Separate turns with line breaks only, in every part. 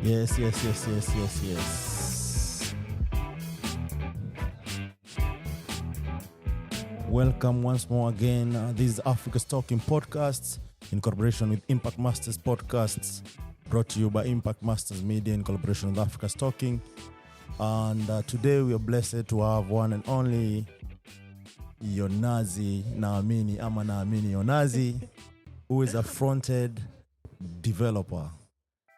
Yes. Welcome once more again. This is Africa's Talking Podcasts in collaboration with Impact Masters Podcasts, brought to you by Impact Masters Media in collaboration with Africa's Talking. And today we are blessed to have one and only Naamini Yonazi, who is a front-end developer.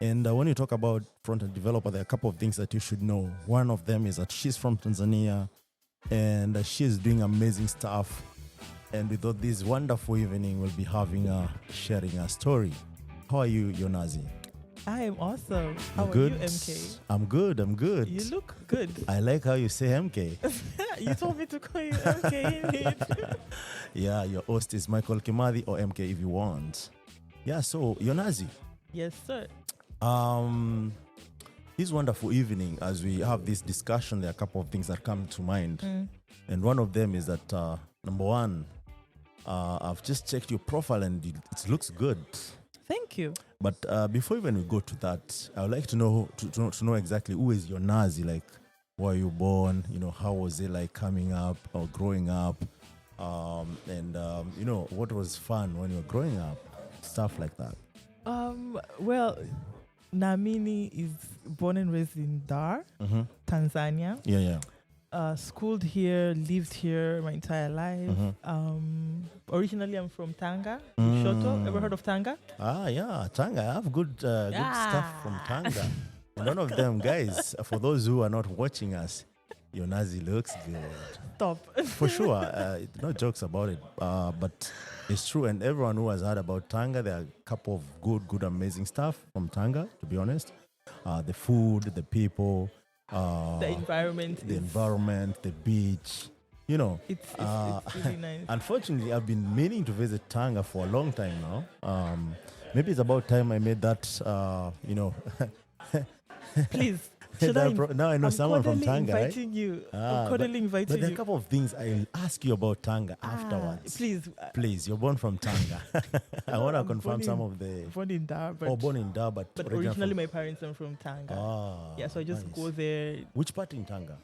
And when you talk about front-end developer, there are a couple of things that you should know. One of them is that she's from Tanzania, and she's doing amazing stuff. And we thought this wonderful evening we'll be having sharing a story. How are you, Yonazi?
I am awesome. How
good?
Are you, MK?
I'm good.
You look good.
I like how you say MK.
You told me to call you MK.
Yeah, your host is Michael Kimathi, or MK if you want. Yeah, so Yonazi.
Yes, sir.
This wonderful evening, as we have this discussion, there are a couple of things that come to mind. And one of them is that, number one, I've just checked your profile and it looks good.
Thank you.
But before even we go to that, I would like to know to know exactly who is Yonazi, like where you born, how was it like coming up or growing up, and what was fun when you were growing up, stuff like that.
Well, Naamini is born and raised in Dar, Tanzania.
Yeah.
Schooled here, lived here my entire life. Originally, I'm from Tanga, Lushoto. Ever heard of Tanga?
Yeah, Tanga. I have good stuff from Tanga. And one of them, guys, for those who are not watching us, Yonazi looks good.
Stop.
For sure. No jokes about it. But it's true. And everyone who has heard about Tanga, there are a couple of good, amazing stuff from Tanga, to be honest. The food, the people.
The environment,
the beach,
it's really nice.
Unfortunately, I've been meaning to visit Tanga for a long time now. Maybe it's about time I made that.
Please.
Now I know someone from Tanga,
inviting
right?
you. I'm cordially inviting
but there are
you.
a couple of things I'll ask you about Tanga afterwards.
Please,
you're born from Tanga. I want to confirm some of the...
Born in Dar,
but
originally my parents are from Tanga. So I just go there.
Which part in Tanga?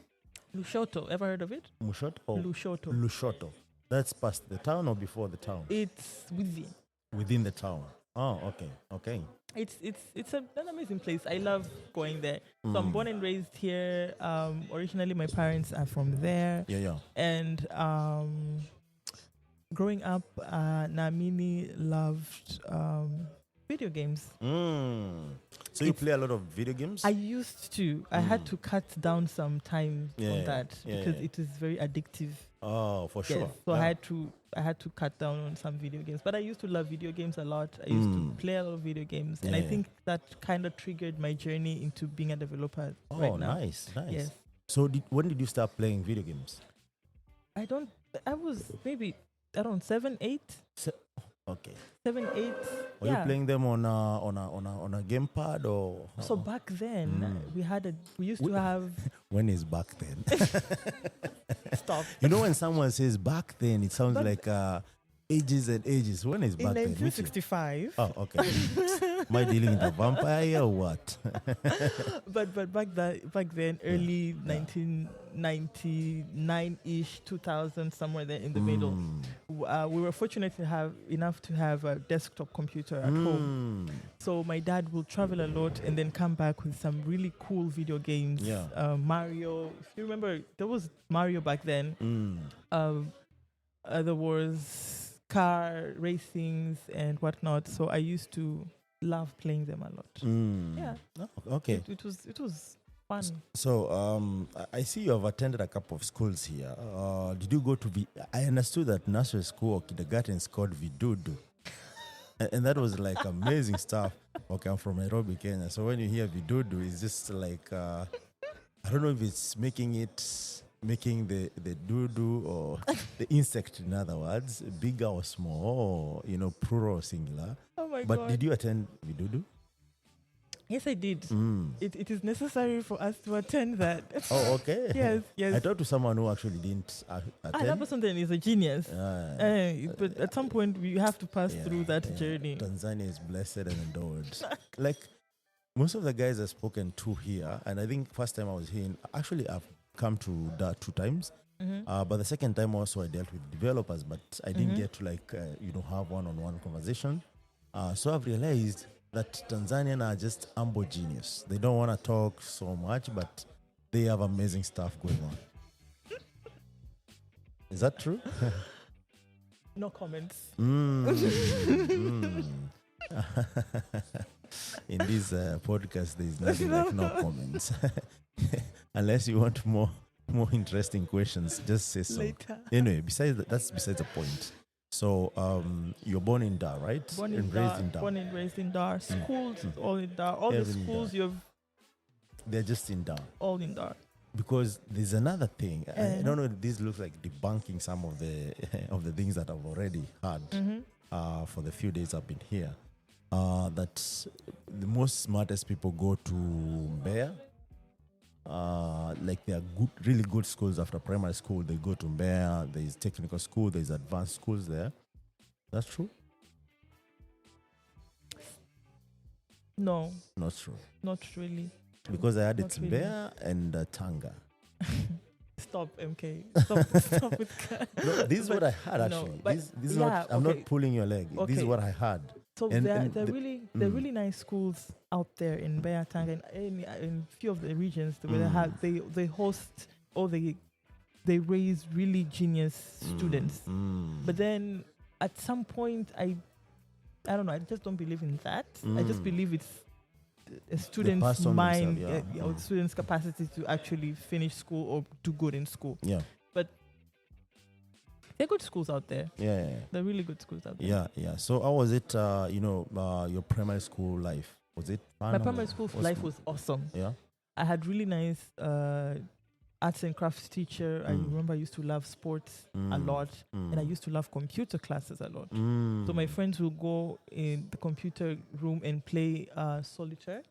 Lushoto. Ever heard of it? Lushoto.
That's past the town or before the town?
It's
within the town. Oh, okay.
It's an amazing place. I love going there. So I'm born and raised here. Originally, my parents are from there.
Yeah.
And growing up, Naamini loved video games.
So you play a lot of video games?
I used to. I had to cut down some time on that because it is very addictive.
Oh, for sure.
So I had to cut down on some video games. But I used to love video games a lot. I used to play a lot of video games. And I think that kind of triggered my journey into being a developer right now.
Nice.
Yes.
So when did you start playing video games?
I was maybe around 7, 8.
Okay.
7, 8.
Were you playing them on a gamepad or?
So back then we used to have.
When is back then?
Stop.
When someone says back then, it sounds like ages and ages. When is back
then? In 1965.
Oh, okay. Am I dealing with a vampire or what?
but back then, early 1999-ish, 2000, somewhere there in the middle, we were fortunate to have a desktop computer at home. So my dad will travel a lot and then come back with some really cool video games.
Yeah.
Mario. If you remember, there was Mario back then. There was car racings and whatnot. So I used to love playing them a lot. Yeah.
Oh, okay.
It was fun.
So I see you have attended a couple of schools here. Did you go to I understood that nursery school or kindergarten is called Vidudu. And that was like amazing stuff. Okay, I'm from Nairobi, Kenya. So when you hear Vidudu, it's just like I don't know if it's making the doo-doo or the insect, in other words, bigger or small, or, plural or singular.
Oh my
God.
But
did you attend Vidudu?
Yes, I did. It is necessary for us to attend that.
Oh, okay.
Yes.
I talked to someone who actually didn't attend.
That person then is a genius. But at some point, we have to pass through that journey.
Tanzania is blessed and adored. Like, most of the guys I've spoken to here, and I think first time I was here, actually I've come to that 2 times. But the second time also I dealt with developers, but I didn't get to have one-on-one conversation. So I've realized that Tanzanians are just humble genius. They don't want to talk so much, but they have amazing stuff going on. Is that true?
No comments.
In this podcast, there is nothing like no comments. Unless you want more interesting questions, just say so.
Later.
Anyway, that's besides the point. So you're born in Dar, right?
Born and raised in Dar. Schools all in Dar. All the schools
they're just in Dar.
All in Dar.
Because there's another thing. I don't know if this looks like debunking some of the of the things that I've already heard for the few days I've been here. That the most smartest people go to Mbeya. Like there are really good schools after primary school. They go to Mbeya. There's technical school. There's advanced schools there. That's true?
No.
Not true.
Not really.
Because I had it in Mbeya and Tanga.
Stop, MK. Stop with
No, this is what I had actually. This is not. I'm not pulling your leg.
Okay.
This is what I had.
So they're really nice schools out there in Mbeya, Tanga, and in a few of the regions where they host or they raise really genius students. But then at some point, I don't know. I just don't believe in that. I just believe it's a student's mind, or student's capacity to actually finish school or do good in school.
Yeah.
But there are good schools out there.
Yeah.
There are really good schools out there.
Yeah. So how was it, your primary school life? Was it fun?
My primary school life was awesome.
Yeah.
I had really nice arts and crafts teacher. I remember I used to love sports a lot, and I used to love computer classes a lot. So my friends will go in the computer room and play solitaire,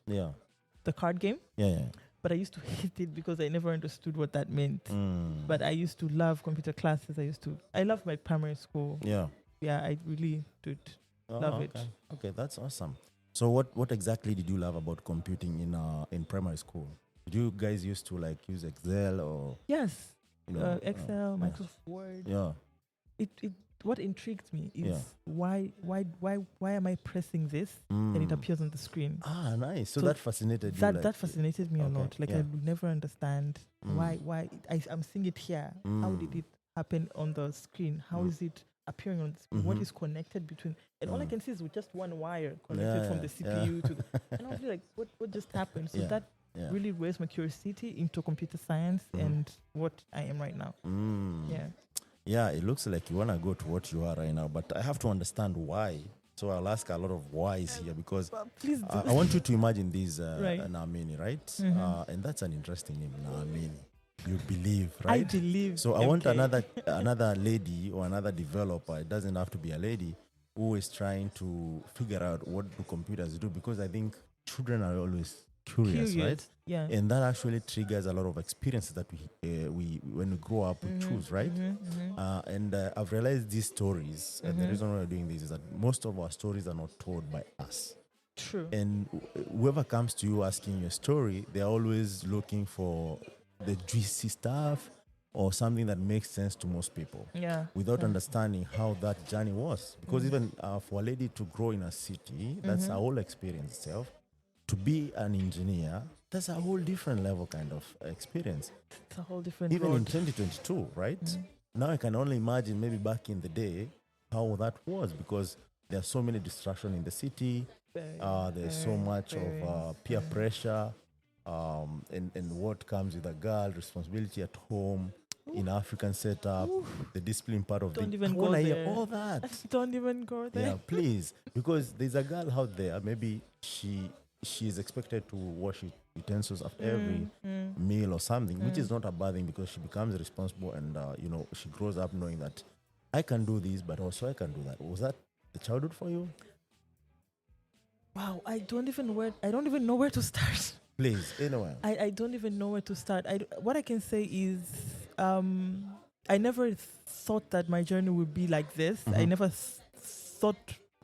the card game.
Yeah.
But I used to hate it because I never understood what that meant. But I used to love computer classes. I loved my primary school.
Yeah,
I really did love it.
Okay, that's awesome. So what exactly did you love about computing in primary school? Did you guys used to use Excel or?
Yes, Excel, Microsoft Word.
Yeah.
It what intrigued me is why am I pressing this and it appears on the screen?
Ah, nice. So that fascinated you.
That fascinated me a lot. I would never understand why I'm seeing it here. How did it happen on the screen? How is it appearing on the screen? What is connected between? And all I can see is with just one wire connected from the CPU to the. And I was like, what just happened? So that really raised my curiosity into computer science and what I am right now.
Yeah, it looks like you want to go to what you are right now, but I have to understand why. So I'll ask a lot of whys here because I want you to imagine this Naamini, right? And that's an interesting name, Naamini. You believe, right?
I believe.
So I want another lady or another developer. It doesn't have to be a lady who is trying to figure out what do computers do, because I think children are always curious, right?
Yeah.
And that actually triggers a lot of experiences that we when we grow up we choose, right? And I've realized these stories, and the reason why we're doing this is that most of our stories are not told by us.
True.
And whoever comes to you asking your story, they're always looking for the juicy stuff or something that makes sense to most people.
Yeah.
Without understanding how that journey was, because even for a lady to grow in a city, that's a whole experience itself. To be an engineer, that's a whole different level kind of experience.
It's a whole different
even
road.
In 2022, right? Now I can only imagine maybe back in the day how that was, because there are so many distractions in the city. There's so much of peer pressure, and what comes with a girl, responsibility at home, in African setup, the discipline part of
Don't
the.
even
I
go
wanna
there.
hear all that.
Don't even go there.
Yeah, please, because there's a girl out there. Maybe she is expected to wash utensils after every meal or something, which is not a bad thing, because she becomes responsible and she grows up knowing that I can do this, but also I can do that. Was that the childhood for you?
Wow, I don't even know where to start.
Please, anyway.
I don't even know where to start. What I can say is, I never thought that my journey would be like this. I never thought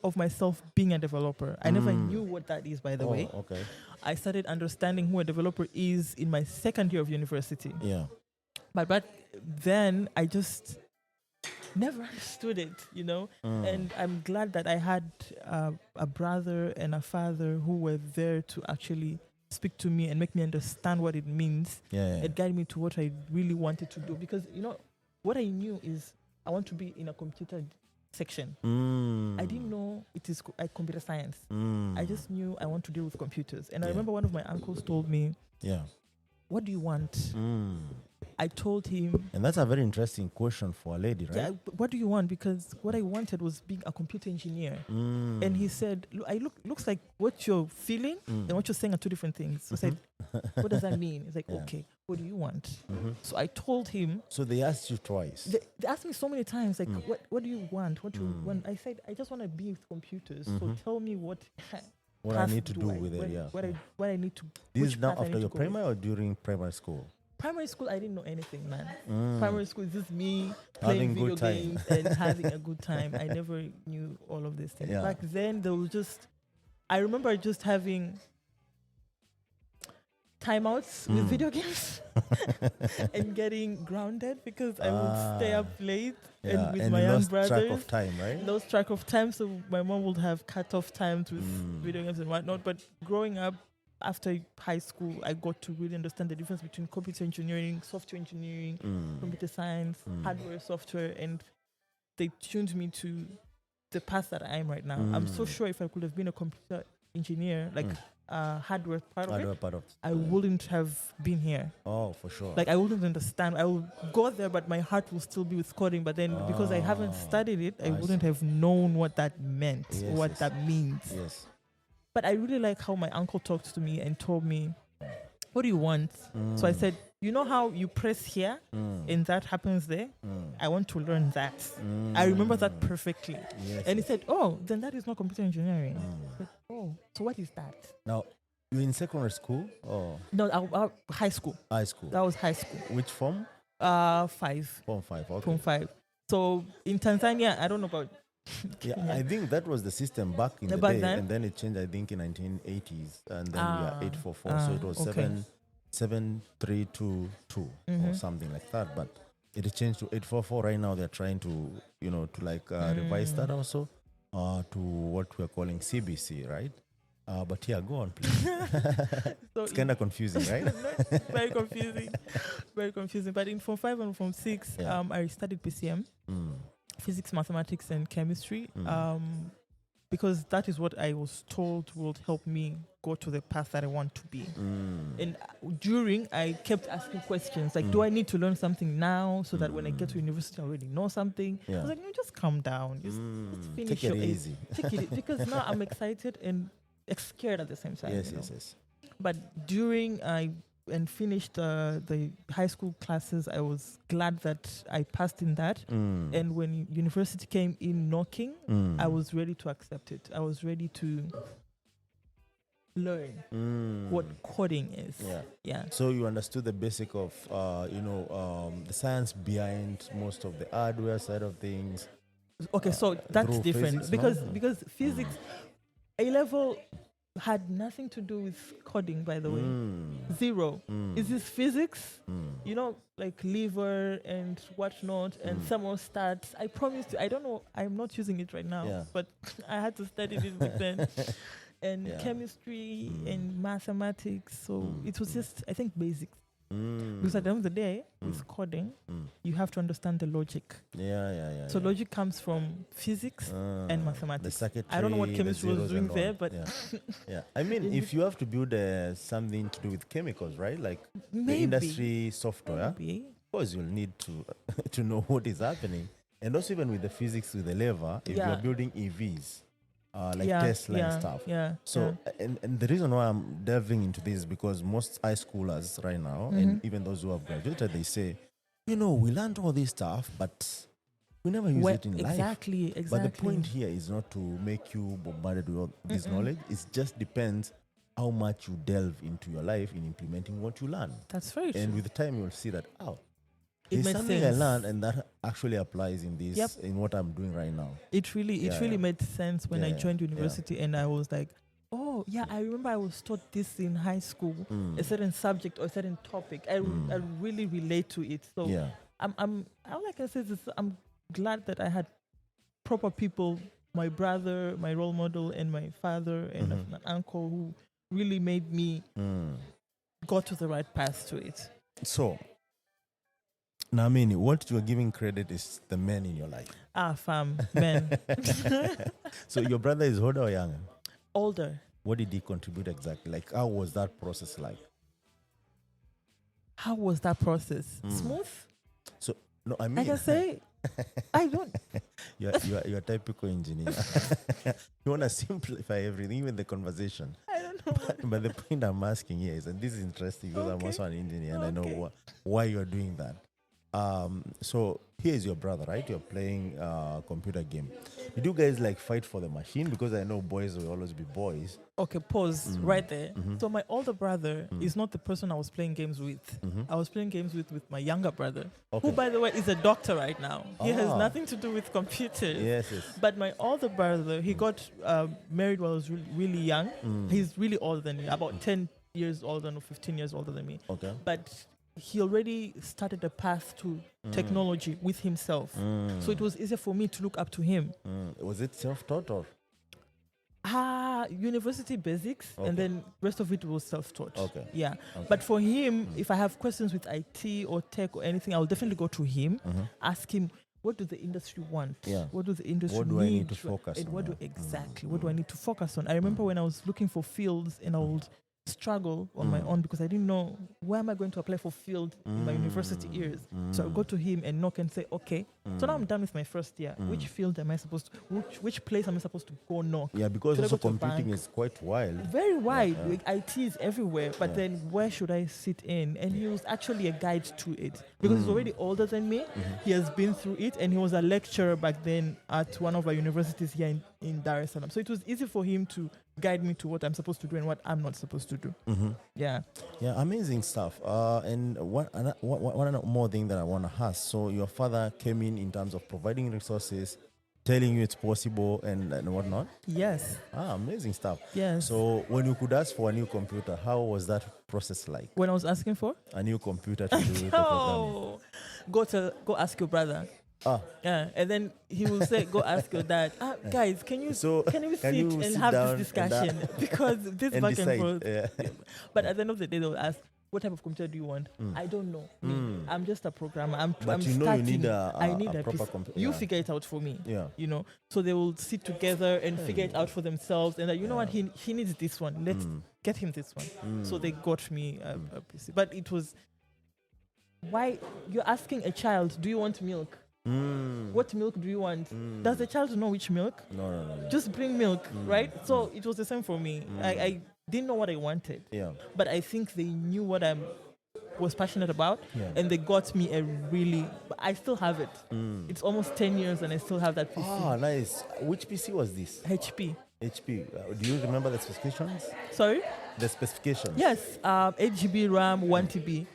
of myself being a developer. I never knew what that is, by the way.
Okay.
I started understanding who a developer is in my second year of university.
Yeah.
But back then, I just never understood it, you know. And I'm glad that I had a brother and a father who were there to actually speak to me and make me understand what it means. It guided me to what I really wanted to do. Because, you know, what I knew is I want to be in a computer section. I didn't know it is computer science. I just knew I want to deal with computers. And I remember one of my uncles told me, what do you want? I told him.
And that's a very interesting question for a lady, right?
Yeah, what do you want? Because what I wanted was being a computer engineer. And he said, looks like what you're feeling and what you're saying are two different things. So I said, what does that mean? He's like, okay, what do you want? So I told him.
So they asked you twice.
They asked me so many times, like, what do you want? What do you want? I said, I just want to be with computers. So tell me what
I need to do with it,
what I need to.
This is now after your primary or during primary school?
Primary school, I didn't know anything, man. Primary school is just me
Having
playing video games and having a good time. I never knew all of these things. Back then, there was I remember just having timeouts with video games and getting grounded because I would stay up late and with my young brothers.
Track of time, right?
Lost track of time, so my mom would have cut-off times with video games and whatnot. But growing up, after high school, I got to really understand the difference between computer engineering, software engineering, computer science, hardware, software, and they tuned me to the path that I am right now. I'm so sure if I could have been a computer engineer, like hardware part of it, I wouldn't have been here.
Oh, for sure.
Like I wouldn't understand. I would go there, but my heart will still be with coding. But then because I haven't studied it, I wouldn't have known what that meant, what that means.
Yes.
But I really like how my uncle talked to me and told me, what do you want? So I said, you know how you press here and that happens there? I want to learn that. I remember that perfectly.
Yes,
and he said, oh, then that is not computer engineering. I said, oh, so what is that?
Now, you're in secondary school? Or?
No, high school.
High school.
That was high school.
Which form?
5.
Form 5, okay.
Form 5. So in Tanzania, I don't know about...
I think that was the system back in the day, and then it changed, I think, in 1980s, and then we are 844, so it was 7322 or something like that, but it changed to 844. Right now they're trying to, revise that also to what we're calling CBC, right? But yeah, go on, please. So it's kind of confusing, right?
Very confusing. Very confusing. But in Form 5 and Form 6, I studied PCM. Physics, mathematics, and chemistry, because that is what I was told would help me go to the path that I want to be. And I kept asking questions like, do I need to learn something now so that when I get to university I already know something? I was like, no, just calm down. Just finish
Take it easy.
Take it because now I'm excited and scared at the same time.
Yes.
But during and finished the high school classes, I was glad that I passed in that. And when university came in knocking, I was ready to accept it. I was ready to learn what coding is. Yeah.
So you understood the basic of, the science behind most of the hardware side of things.
Okay, so that's different
physics,
because physics, A-level had nothing to do with coding, by the way. Zero. Is this physics? Like liver and whatnot and thermostats. I promise you, I don't know, I'm not using it right now, but I had to study it back then. And chemistry and mathematics. So it was just, I think, basics. Because at the end of the day, with coding, you have to understand the logic. So logic comes from physics and mathematics. I don't know what chemistry was doing there, but
I mean, if you have to build something to do with chemicals, right? Like the industry software, of course you'll need to know what is happening. And also even with the physics with the lever, if you're building EVs, Tesla and stuff. So, and the reason why I'm delving into this is because most high schoolers right now, and even those who have graduated, they say, we learned all this stuff, but we never use it in life.
Exactly.
But the point here is not to make you bombarded with all this knowledge. It just depends how much you delve into your life in implementing what you learn.
That's right.
And with time, you'll see that,
It
There's
made
something
sense.
I learned, and that actually applies in this,
Yep.
in what I'm doing right now.
It really made sense when I
Yeah,
joined
yeah.
university, and I was like, oh yeah, I remember I was taught this in high school,
Mm.
a certain subject or a certain topic. I really relate to it. So
Yeah.
like I said, I'm glad that I had proper people, my brother, my role model, and my father and an uncle who really made me go to the right path to it.
So, Naamini, what you're giving credit is the men in your life.
Fam, men.
So your brother is older or younger?
Older.
What did he contribute exactly? Like, how was that process like?
How was that process? Smooth?
So, no, I mean,
I can say, I don't.
you're a typical engineer. You want to simplify everything, even the conversation.
I don't know.
But the point I'm asking here is, and this is interesting because I'm also an engineer and I know why you're doing that. So here's your brother, right? You're playing a computer game. Did you guys like fight for the machine? Because I know boys will always be boys.
Okay, pause right there. So my older brother is not the person I was playing games with. I was playing games with my younger brother, who, by the way, is a doctor right now. He has nothing to do with computers.
Yes.
But my older brother, he got married when I was really young. He's really older than me, about 10 years older or 15 years older than me.
Okay.
But he already started a path to technology with himself. So it was easier for me to look up to him.
Was it self-taught or?
University basics, and then rest of it was self-taught.
Okay.
Yeah. But for him, if I have questions with IT or tech or anything, I'll definitely go to him, ask him, what does the industry want?
Yeah.
What does the industry
What do I need to focus
and
on?
what do I need to focus on? I remember when I was looking for fields and I would struggle on my own because I didn't know where am I going to apply for field in my university years. So I go to him and knock and say, okay, so now I'm done with my first year. Which field am I supposed to, which place am I supposed to go knock?
Yeah, because
Should I
also
go to a
computing
bank?
is quite wild.
Very wide. Like, IT is everywhere. But then where should I sit in? And he was actually a guide to it because he's already older than me. He has been through it and he was a lecturer back then at one of our universities here in Dar es Salaam. So it was easy for him to guide me to what I'm supposed to do and what I'm not supposed to do. Yeah.
Yeah, amazing stuff. And one more thing that I want to ask. So your father came in terms of providing resources, telling you it's possible and whatnot?
Yes.
Amazing stuff.
Yes.
So when you could ask for a new computer, how was that process like?
When I was asking for?
A new computer to do the programming.
Go ask your brother. Yeah, and then he will say, "Go ask your dad." Guys, can you sit and have this discussion because this
and
back
decide,
and forth.
yeah.
But at the end of the day, they'll ask, "What type of computer do you want?" I don't know. I'm just a programmer. I'm
you know
starting.
you need
I need
a
a
proper
piece.
computer.
You figure it out for me.
Yeah.
You know, so they will sit together and figure it out for themselves. And you know what? He needs this one. Let's get him this one. So they got me a PC. But it was why you're asking a child, "Do you want milk?" What milk do you want? Does the child know which milk?
No.
Just bring milk, right? So it was the same for me. I didn't know what I wanted.
Yeah.
But I think they knew what I was passionate about, and they got me I still have it. It's almost 10 years and I still have that PC.
Nice. Which PC was this?
HP.
HP. Do you remember the specifications?
Sorry?
The specifications?
Yes, 8 GB RAM, 1 TB.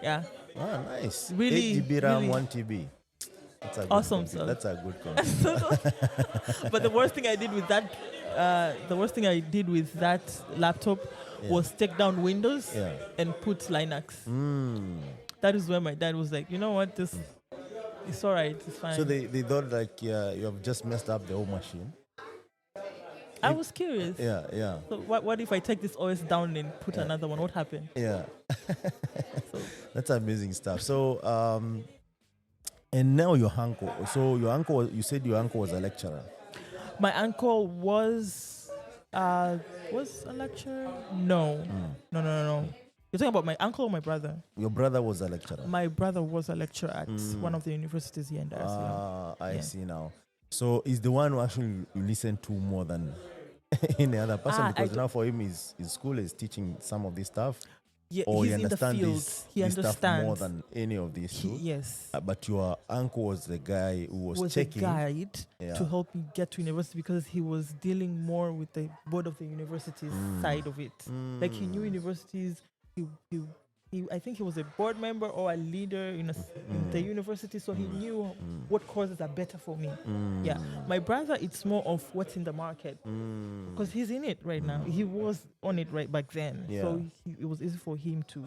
Yeah.
Nice.
Really,
8 GB RAM,
really
1 TB. That's a good
awesome,
computer.
sir.
That's a good computer.
But the worst thing I did with that, laptop was take down Windows and put Linux. That is where my dad was like, you know what, this it's all right, it's fine.
So they thought like you have just messed up the whole machine.
I was curious.
Yeah.
So what if I take this OS down and put another one? What happened?
Yeah.
So
That's amazing stuff. So and now your uncle. So your uncle, you said your uncle was a lecturer.
my uncle was a lecturer? No. No. You're talking about my uncle or my brother?
Your brother was a lecturer.
My brother was a lecturer at one of the universities here in Dar es Salaam.
I see now. So he's the one who actually you listen to more than any other person because now for him his school is teaching some of this stuff.
Yeah,
or
he's
he
in the
understands
field.
this,
He
this
understands
stuff more than any of these two.
Yes.
But your uncle was the guy who was
a
checking.
guide to help me get to university because he was dealing more with the board of the university's side of it. Like he knew universities, he I think he was a board member or a leader in the university, so he knew what courses are better for me. Yeah, my brother, it's more of what's in the market because he's in it right now. He was on it right back then, so it was easy for him to,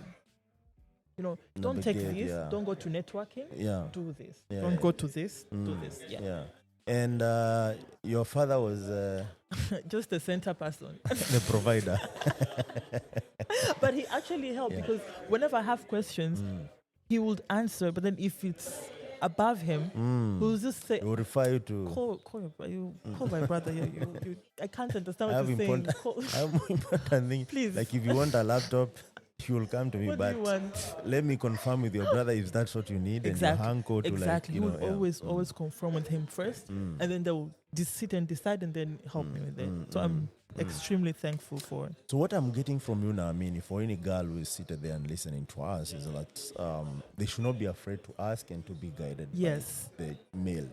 don't take this, don't go to networking, do this, don't go to this, do this. Yeah.
And your father was
just the center person,
the provider.
But he actually helped because whenever I have questions, he would answer. But then if it's above him, he'll just say,
He'll refer you to
call my brother. I can't understand what you're saying.
I have more important thing.
Please.
Like if you want a laptop, he will come to me.
What
but
do you want?
let me confirm with your brother if that's what you need.
Exactly.
And your uncle to
Exactly.
like,
He would always confirm with him first, and then they'll sit and decide, and then help me with it. So I'm extremely thankful for it.
So what I'm getting from you, Naamini, for any girl who is seated there and listening to us, is that they should not be afraid to ask and to be guided by the male,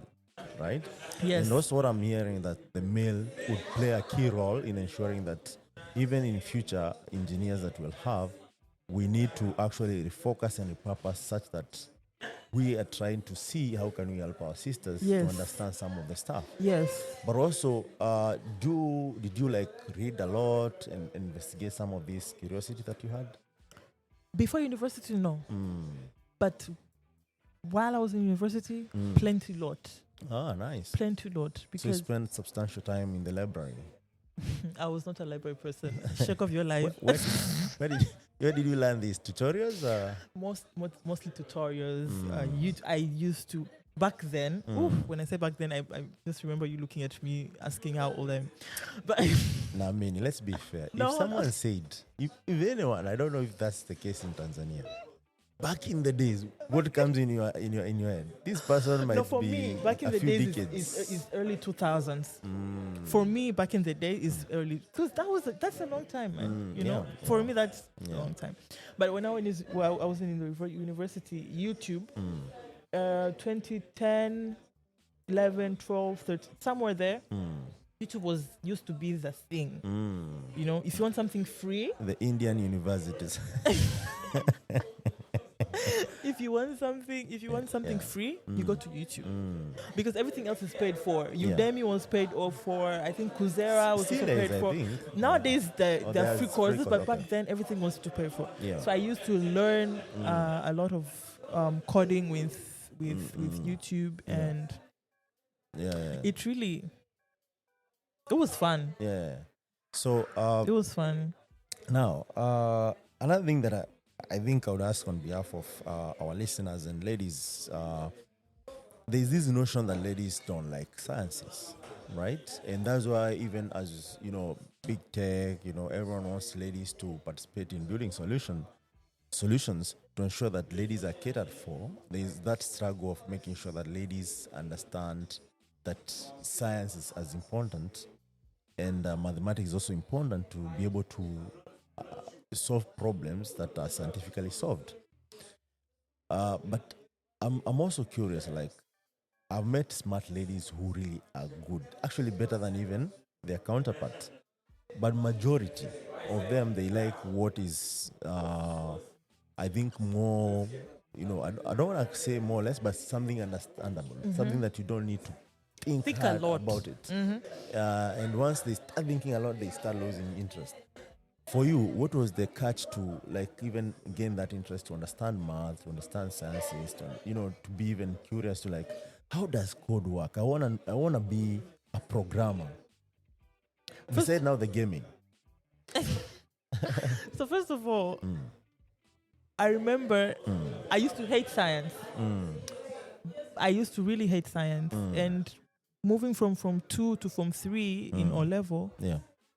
right?
Yes.
And also what I'm hearing, that the male would play a key role in ensuring that even in future engineers that we'll have, we need to actually refocus and repurpose such that we are trying to see how can we help our sisters to understand some of the stuff.
Yes.
But also, did you like read a lot and investigate some of this curiosity that you had?
Before university, no. But while I was in university, plenty lot.
Ah, nice.
Plenty lot.
So you
Because
spent substantial time in the library.
I was not a library person. Shake off your life.
Where did you learn these tutorials?
Mostly tutorials. I used to back then. When I say back then, I just remember you looking at me asking how old I am. But
Naamini, let's be fair.
No.
If someone said, if anyone, I don't know if that's the case in Tanzania. Back in the days, what comes in your head? This person might
for
be
me, back in
a
the
few
days
decades.
is early 2000s. For me, back in the day is early, because that's a long time, man. For me that's a long time. But when I was in the university, YouTube, 2010, 11, 12, 13, somewhere there. YouTube used to be the thing. If you want something free,
The Indian universities.
if you want something free, you go to YouTube, because everything else is paid for. Udemy was paid off for. I think Coursera was also paid for. Nowadays, there are free courses, but back then everything was to pay for. So I used to learn a lot of coding with YouTube, and it was fun.
So
It was fun.
now, another thing that I think I would ask on behalf of our listeners and ladies, there's this notion that ladies don't like sciences, right? And that's why even as, big tech, everyone wants ladies to participate in building solutions to ensure that ladies are catered for. There's that struggle of making sure that ladies understand that science is as important, and mathematics is also important to be able to solve problems that are scientifically solved. But I'm also curious, like, I've met smart ladies who really are good, actually better than even their counterparts. But majority of them, they like what is, I think, more, I don't want to say more or less, but something understandable, something that you don't need to think
a
hard
lot
about it. And once they start thinking a lot, they start losing interest. For you, what was the catch to like even gain that interest to understand math, to understand sciences, to be even curious to like, how does code work? I wanna be a programmer. Besides now the gaming.
So first of all, I remember I used to hate science. I used to really hate science, and moving from Form 2 to Form 3 in O level.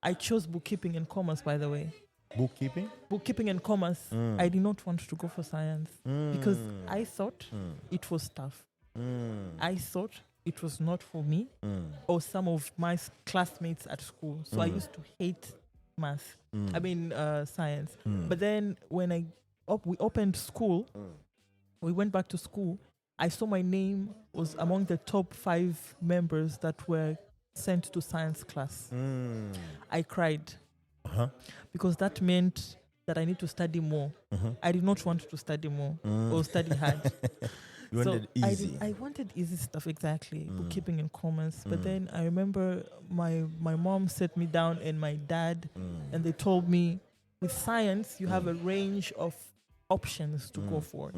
I chose bookkeeping and commerce, by the way.
Bookkeeping?
Bookkeeping and commerce. I did not want to go for science because I thought it was tough. I thought it was not for me or some of my classmates at school. So I used to hate math. Science. But then when we opened school, we went back to school, I saw my name was among the top 5 members that were sent to science class. I cried because that meant that I need to study more. I did not want to study more or study hard.
You wanted easy.
I wanted easy stuff, exactly, bookkeeping and commerce. But then I remember my mom set me down and my dad, and they told me, with science, you have a range of options to go for.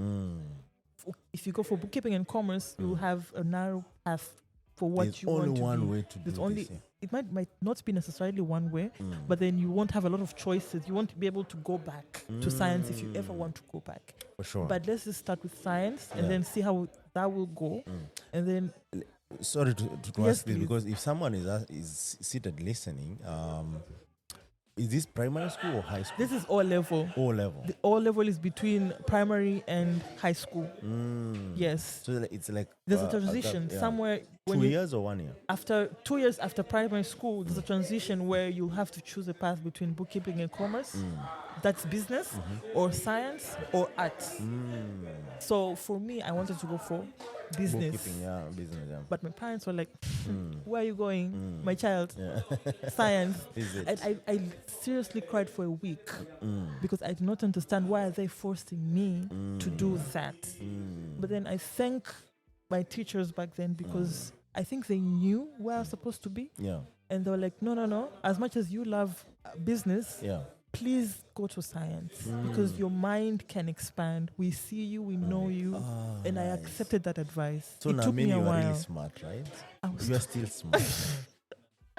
If you go for bookkeeping and commerce, you have a narrow path for what
There's
you want to
only one
do.
way to
There's
do
only
this.
it might not be necessarily one way, but then you won't have a lot of choices. You won't be able to go back to science if you ever want to go back.
For sure.
But let's just start with science and
Yeah.
then see how that will go. And then
Sorry to
Yes,
ask this,
please.
because if someone is seated listening, is this primary school or high school?
this is O level.
O level.
The O level is between primary and high school. Yes.
So it's like
There's a
gap,
transition
yeah.
somewhere
2
when
years or 1 year?
after 2 years after primary school, there's a transition where you'll have to choose a path between bookkeeping and commerce. That's business or science or arts. So for me, I wanted to go for business.
Bookkeeping, yeah, business, yeah.
But my parents were like, where are you going, my child?
Yeah.
Science.
Is it?
And I seriously cried for a week because I did not understand why are they forcing me to do that. But then I thank my teachers back then because I think they knew where I was supposed to be.
Yeah,
And they were like, no. As much as you love business,
yeah.
please go to science because your mind can expand. We see you, we know you. And I
nice.
accepted that advice.
So
it took me
Naamini,
a
you are
while.
really smart, right?
I was
You are still smart.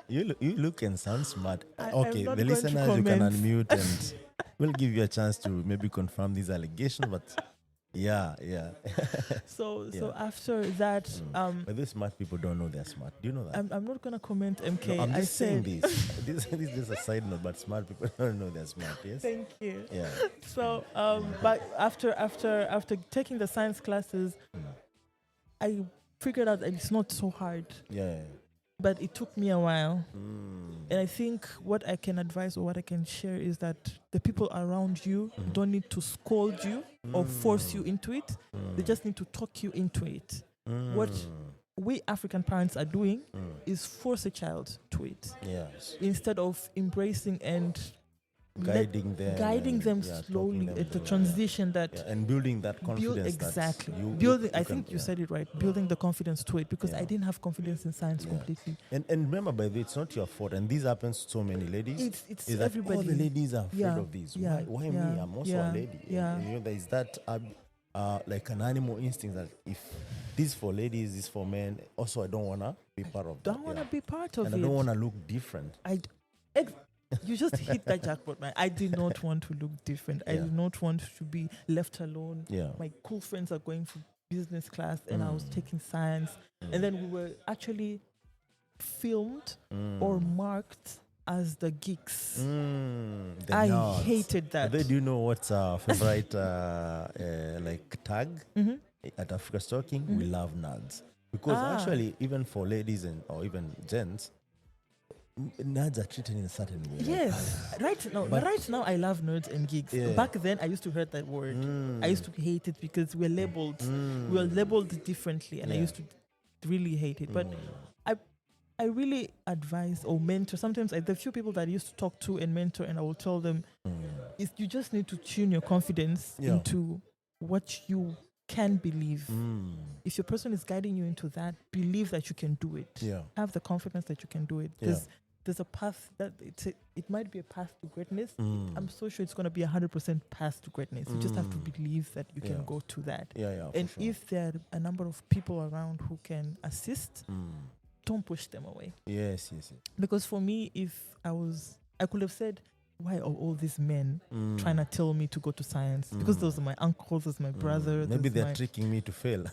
You look and sound smart.
I'm
Okay,
not
the
going to
listeners, you can
comment.
unmute and we'll give you a chance to maybe confirm these allegations. But yeah.
So
Yeah.
after that,
But these smart people don't know they're smart. Do you know that?
I'm not gonna comment MK.
No, I'm
I
just saying
said
this. This is just a side note, but smart people don't know they're smart. Yes.
thank you.
Yeah.
So but after taking the science classes, I figured out that it's not so hard.
Yeah.
But it took me a while. And I think what I can advise or what I can share is that the people around you don't need to scold you or force you into it. They just need to talk you into it. What we African parents are doing is force a child to it
Yes.
instead of embracing and
Guiding them.
guiding
and,
them
yeah, talking
slowly
them
at the
through,
transition that
yeah, and building that confidence.
build
that
exactly
you
building. I
can-
think you
yeah.
said it right. Building the confidence to it because
Yeah.
I didn't have confidence in science
Yeah.
completely.
And remember, by the way, it's not your fault. And this happens to so many ladies.
It's
is that
everybody.
all the ladies are afraid
Yeah,
of this?
yeah,
Why me?
yeah,
I'm also
yeah,
a lady.
yeah.
And, you know, there is that like an animal instinct that if this is for ladies, this is for men. Also, I don't wanna be part of that.
Don't want to be part of
and
it.
I don't wanna look different.
You just hit that jackpot, man. I did not want to look different. I
Yeah.
did not want to be left alone.
Yeah.
My cool friends are going for business class and I was taking science. And then we were actually filmed or marked as the geeks.
The
I
nerds.
hated that.
Do you know what's our favorite like tag
Mhm.
at Africa Stalking? We love nerds because actually, even for ladies or even gents, nerds are treated in a certain way.
Yes, right now I love nerds and geeks.
Yeah.
Back then I used to hate that word. I used to hate it because we're labeled. We were labeled differently, and I
Yeah.
used to really hate it. But I really advise or mentor. Sometimes the few people that I used to talk to and mentor, and I will tell them, is you just need to tune your confidence
Yeah.
into what you can believe. If your person is guiding you into that, believe that you can do it.
Yeah.
Have the confidence that you can do it.
Yeah.
There's a path that it might be a path to greatness. I'm so sure it's going to be 100% path to greatness. You just have to believe that you can
Yeah.
go to that.
Yeah.
And
for sure.
if there are a number of people around who can assist, don't push them away.
Yes.
Because for me, I could have said, why are all these men trying to tell me to go to science? Because those are my uncles, those are my brother.
Maybe
those
they're
my-
tricking me to fail.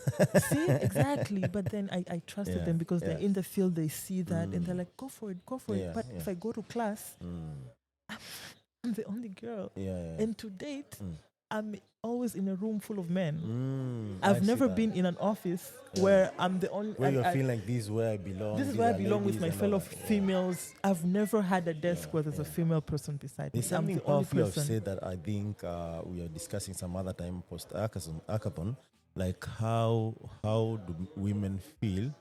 See, exactly. But then I trusted
Yeah,
them because they're
yeah.
in the field, they see that, and they're like, go for it.
Yeah,
But
yeah.
if I go to class, I'm the only girl.
Yeah.
And to date, I'm always in a room full of men.
I
I've
see
never
that.
been in an office
Yeah.
where I'm the only.
Where you
I-
feel like this is where I belong.
this is
these
where I
are
belong with
ladies
my
and all
fellow
that. Yeah.
females. I've never had a desk
Yeah,
where there's a
yeah.
female person beside me.
There's
I'm
something
the only
powerful you have
person.
said that I think we are discussing some other time post hackathon, like how do women feel,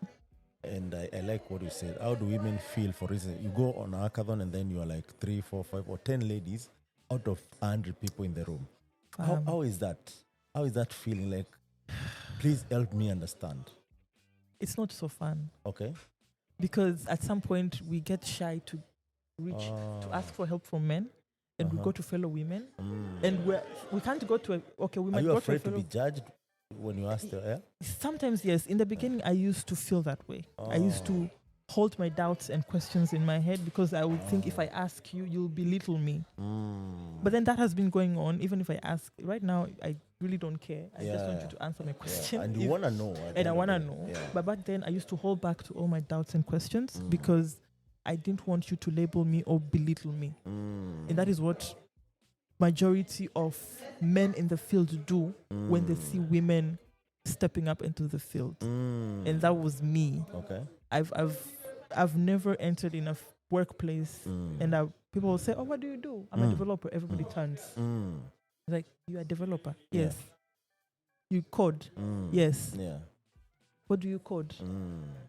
and I like what you said. How do women feel? For instance, you go on a hackathon and then you are like 3, 4, 5, or 10 ladies, out of 100 people in the room.
Um,
How is that? How is that feeling? Like, please help me understand.
It's not so fun
Okay.
because at some point we get shy to reach to ask for help from men, and we go to fellow women, and we can't go to we
Are
might
you
go
afraid
to a
to
fellow.
be judged when you ask the
Sometimes yes. In the beginning, I used to feel that way. I used to hold my doubts and questions in my head because I would think if I ask you, you'll belittle me. But then that has been going on. Even if I ask right now, I really don't care. I just want you to answer my question.
And you want to know.
And I want to know.
Yeah.
But back then, I used to hold back to all my doubts and questions because I didn't want you to label me or belittle me. And that is what majority of men in the field do when they see women stepping up into the field. And that was me.
Okay.
I've never entered in a workplace and people will say, "Oh, what do you do?" I'm a developer. Everybody turns. Like, "You are a developer?" Yes. You code? Yes.
Yeah.
What do you code?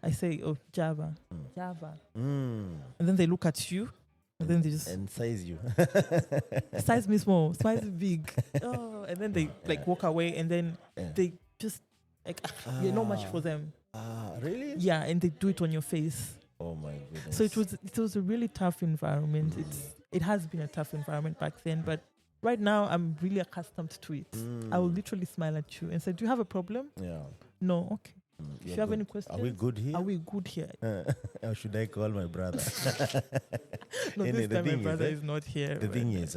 I say, "Oh, Java." Java. And then they look at you, and then they just
And size you.
size me small, size me big. Oh, and then they like walk away, and then they just like you're not much for them.
Really?
Yeah, and they do it on your face.
Oh my goodness.
So it was a really tough environment. It has been a tough environment back then, but right now I'm really accustomed to it. I will literally smile at you and say, "Do you have a problem?"
Yeah.
No. Okay. If you have
good.
any questions,
Are we good here?
Are we good here?
Or should I call my brother?
No,
Anyway,
this
the
time my
thing is,
brother is not here.
The thing is,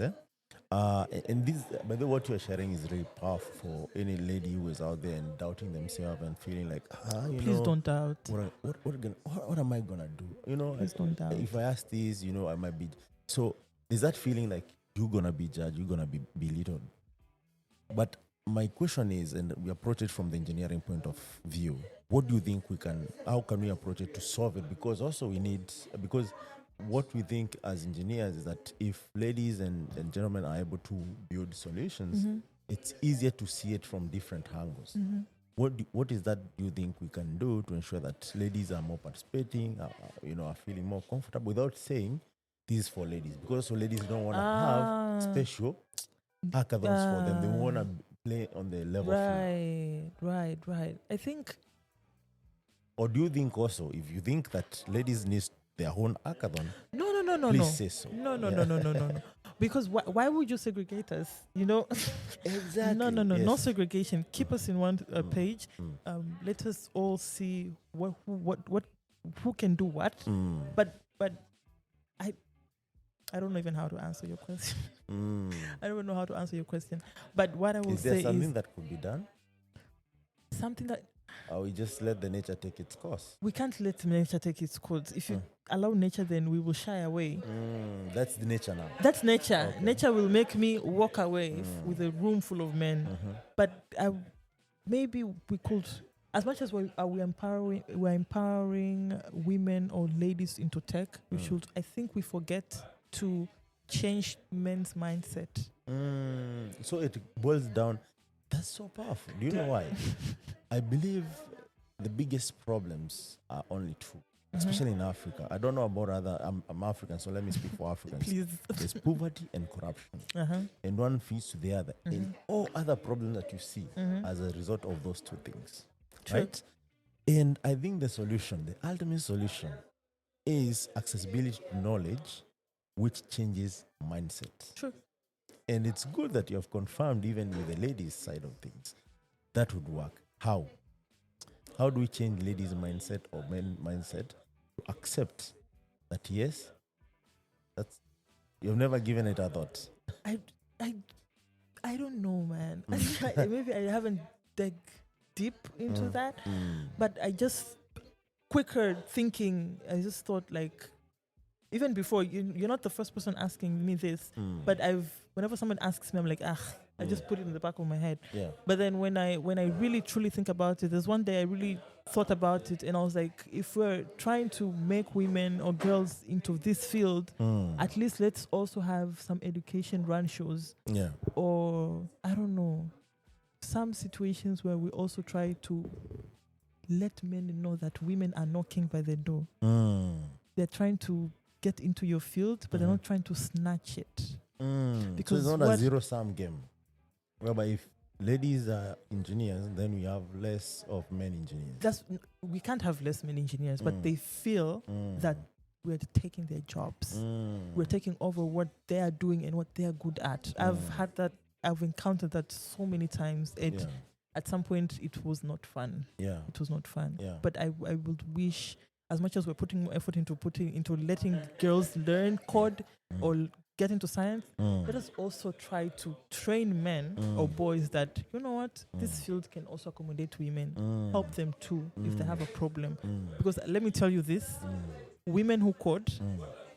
and this, by the way, what you're sharing is really powerful for any lady who is out there and doubting themselves and feeling like,
please don't doubt.
What am I gonna do?
Please don't doubt.
If I ask this, I might be. So is that feeling like you're gonna be judged, you're gonna be belittled? But my question is, and we approach it from the engineering point of view. What do you think how can we approach it to solve it? Because also because what we think as engineers is that if ladies and gentlemen are able to build solutions, it's easier to see it from different angles. What is that you think we can do to ensure that ladies are more participating, are feeling more comfortable without saying this is for ladies? Because so ladies don't want to have special hackathons for them. They want to play on the level field.
Right. I think.
Or do you think also, if you think that ladies need their own hackathon,
no,
please say so.
No. Because why would you segregate us?
Exactly.
No.
Yes.
No segregation. Keep us in one page. Let us all see who can do what. But I don't know even how to answer your question. I don't even know how to answer your question. But what I will say is...
Is there something that could be done?
Something that...
Or we just let the nature take its course?
We can't let nature take its course. If you allow nature, then we will shy away.
That's the nature now.
That's nature. Okay. Nature will make me walk away with a room full of men. But maybe we could... As much as we're empowering women or ladies into tech, I think we forget to change men's mindset.
So it boils down. That's so powerful. Do you know why? I believe the biggest problems are only two, especially in Africa. I don't know about other. I'm African, so let me speak for Africans.
Please.
There's poverty and corruption, and one feeds to the other, and all other problems that you see as a result of those two things.
True.
Right? And I think the ultimate solution, is accessibility to knowledge, which changes mindset.
True.
And it's good that you have confirmed, even with the ladies' side of things, that would work. How? How do we change ladies' mindset or men mindset to accept that yes, you've never given it a thought?
I don't know, man. Maybe I haven't dug deep into that, but I just quicker thinking. I just thought like, even before you're not the first person asking me this, but whenever someone asks me, I'm like, I just put it in the back of my head.
Yeah.
But then when I really truly think about it, there's one day I really thought about it, and I was like, if we're trying to make women or girls into this field, at least let's also have some education run shows.
Yeah.
Or I don't know, some situations where we also try to let men know that women are knocking by the door. They're trying to get into your field, but they're not trying to snatch it.
So
Because
it's not a zero-sum game. Whereby if ladies are engineers, then we have less of men engineers.
We can't have less men engineers, but they feel that we're taking their jobs. We're taking over what they are doing and what they are good at. I've encountered that so many times. At some point, it was not fun.
Yeah.
It was not fun.
Yeah.
But I would wish, as much as we're putting more effort into letting girls learn code or get into science, let us also try to train men or boys that, you know what, this field can also accommodate women. Help them too if they have a problem. Because let me tell you this, women who code,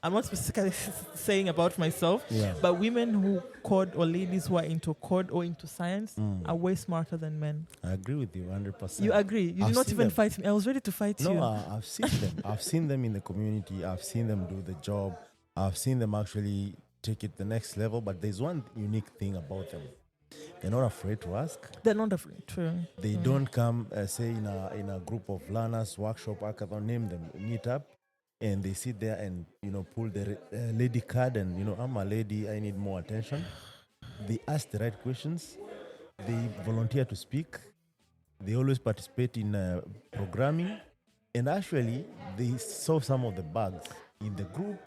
I'm not specifically saying about myself, but women who code or ladies who are into code or into science are way smarter than men.
I agree with you 100%.
You agree? You did not even fight me. I was ready to fight you.
No, I've seen them. I've seen them in the community. I've seen them do the job. I've seen them actually take it the next level. But there's one unique thing about them. They're not afraid to ask.
They're not afraid. True.
They don't come, say, in a group of learners, workshop, hackathon, name them, meet up. And they sit there and, pull the lady card and, I'm a lady, I need more attention. They ask the right questions. They volunteer to speak. They always participate in programming. And actually, they solve some of the bugs in the group.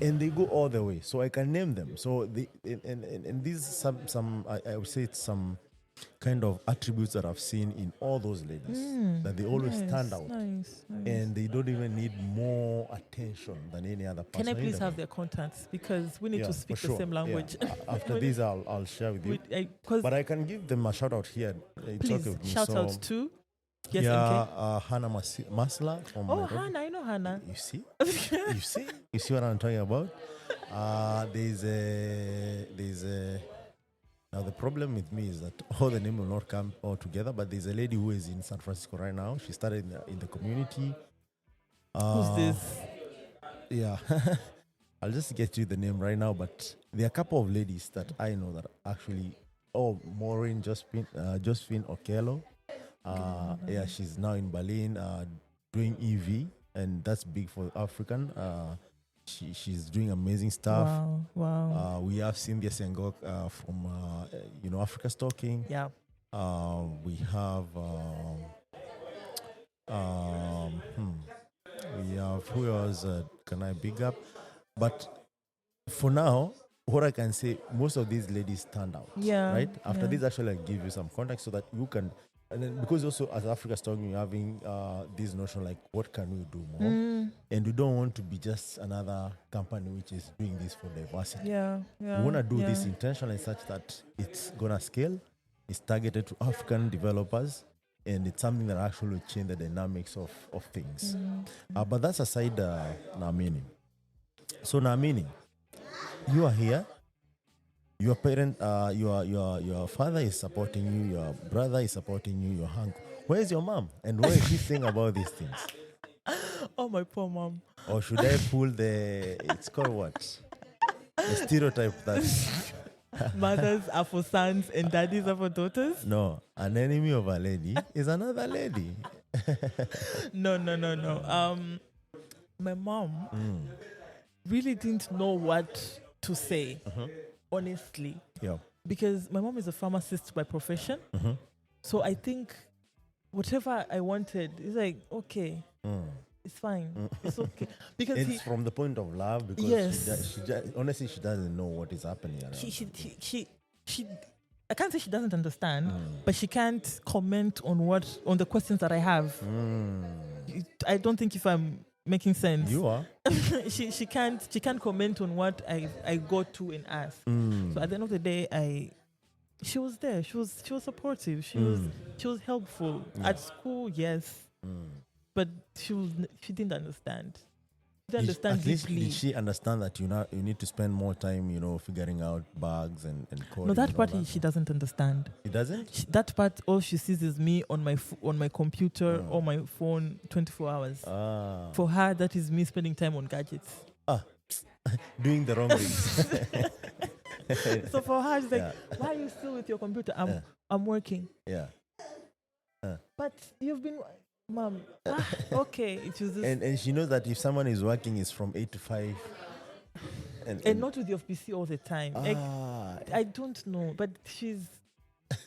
And they go all the way. So I can name them. So and these some I would say it's some kind of attributes that I've seen in all those ladies, that they always stand out.
Nice.
And they don't even need more attention than any other person.
Can I please have their contacts? Because we need to speak the same language.
Yeah. After this, I'll share with you. But I can give them a shout out here. It's
please,
okay
shout out to
Hannah Masla from Nairobi.
Hannah, I know Hannah.
You see? You see what I'm talking about? There's a now the problem with me is that all the names will not come all together, but there's a lady who is in San Francisco right now. She started in the community.
Who's this?
Yeah. I'll just get you the name right now, but there are a couple of ladies that I know that actually, Maureen Josephine Okello. She's now in Berlin doing EV, and that's big for African. She's doing amazing stuff.
Wow.
We have Cynthia Sengok from Africa Stalking.
Yeah.
We have who else can I big up? But for now, what I can say, most of these ladies stand out.
Yeah.
Right? After this, actually, I give you some context so that you can. And then because also as Africa Stalking, you're having this notion like, what can we do more? And we don't want to be just another company which is doing this for diversity.
Yeah.
We want to do this intentionally such that it's going to scale. It's targeted to African developers. And it's something that actually will change the dynamics of things. But that's aside Naamini. So Naamini, you are here. Your parent, your father is supporting you, your brother is supporting you, your uncle. Where's your mom? And what is she saying about these things?
Oh, my poor mom.
Or should I pull it's called what? The stereotype that...
Mothers are for sons and daddies are for daughters?
No, an enemy of a lady is another lady.
No. My mom really didn't know what to say. Honestly.
Yeah.
Because my mom is a pharmacist by profession. So I think whatever I wanted, it's like, okay, it's fine. It's okay. Because
it's from the point of love, because honestly, she doesn't know what is happening around.
She I can't say she doesn't understand, but she can't comment on the questions that I have. I don't think if I'm making sense.
You are.
she can't comment on what I go to and ask. So at the end of the day, she was there. She was supportive. She was helpful at school. Yes, but she didn't understand. She didn't understand deeply.
Did she understand that you need to spend more time, figuring out bugs and coding?
No, that part she doesn't understand.
She doesn't.
That part, all she sees is me on my computer or my phone 24 hours. For her, that is me spending time on gadgets.
Doing the wrong things.
So for her, she's like, "Why are you still with your computer?" I'm working.
Yeah.
But you've been. Mom, okay, it was this.
And she knows that if someone is working, it's from 8 to 5.
and not with your PC all the time. Like,
ah,
I don't know, but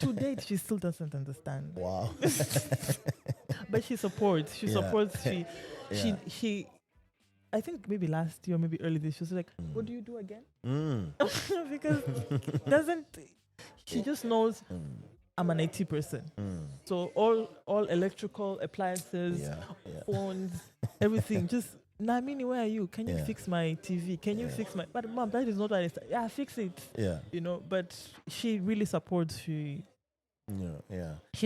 to date, she still doesn't understand.
wow.
But she supports. She supports.
Yeah.
She. I think maybe last year, maybe early this, she was like, "What do you do again?" Because she just knows I'm an IT person. So all electrical appliances, phones, everything. Just Naamini, where are you? Can you fix my TV? Can you fix my? But mom, that is not what I said. Yeah, fix it.
Yeah.
You know, but she really supports. She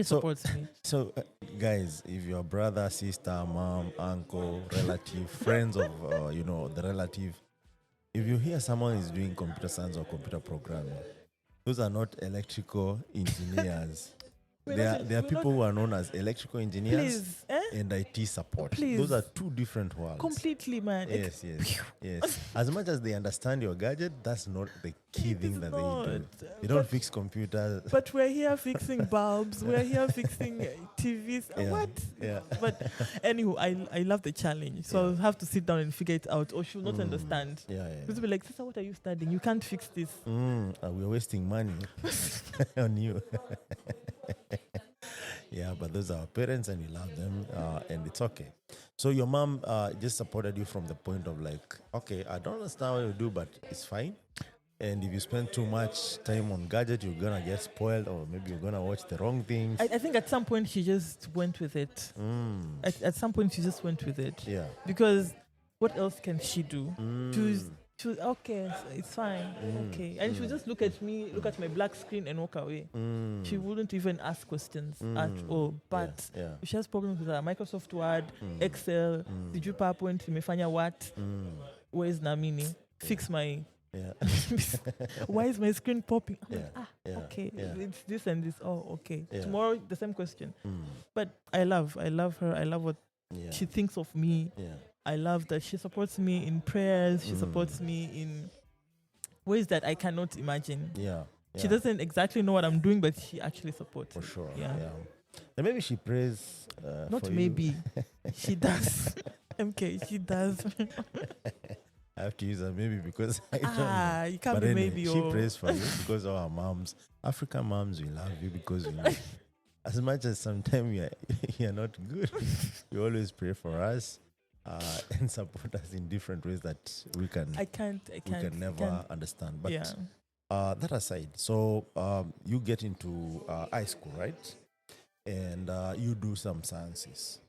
supports me.
So, guys, if your brother, sister, mom, uncle, relative, friends of the relative, if you hear someone is doing computer science or computer programming, those are not electrical engineers. There are people who are known as electrical engineers and IT support.
Please.
Those are two different worlds.
Completely, man.
Yes. As much as they understand your gadget, that's not the key thing that they do. They don't fix computers.
But we're here fixing bulbs. We're here fixing TVs. What?
Yeah.
But anyway, I love the challenge. So I'll have to sit down and figure it out, or she'll not understand. She'll be like, "Sister, what are you studying? You can't fix this."
We're wasting money on you. Yeah, but those are our parents and we love them, and it's okay. So your mom just supported you from the point of like, okay, I don't understand what you do, but it's fine. And if you spend too much time on gadget, you're gonna get spoiled, or maybe you're gonna watch the wrong things.
I think at some point she just went with it. At some point she just went with it.
Yeah.
Because what else can she do? Okay, it's fine. Okay. And she would just look at me, look at my black screen and walk away. She wouldn't even ask questions at all. But if she has problems with her Microsoft Word, Excel, did you PowerPoint, Mefanya what? Where's Naamini? Fix my... Why is my screen popping? I'm like, okay. It's this and this. Oh, okay. Tomorrow, the same question. But I love her. I love what she thinks of me. I love that she supports me in prayers. She supports me in ways that I cannot imagine. She doesn't exactly know what I'm doing, but she actually supports.
For sure.
Yeah.
And maybe she prays.
Not
for
maybe.
You.
She does. MK, she does.
I have to use that maybe because I don't know.
You can't
but
be
anyway,
maybe.
She prays for you because of our moms. African moms, we love you because we know. As much as sometimes you're not good, you always pray for us. And support us in different ways that we can never understand. But that aside, so you get into high school, right? And you do some sciences.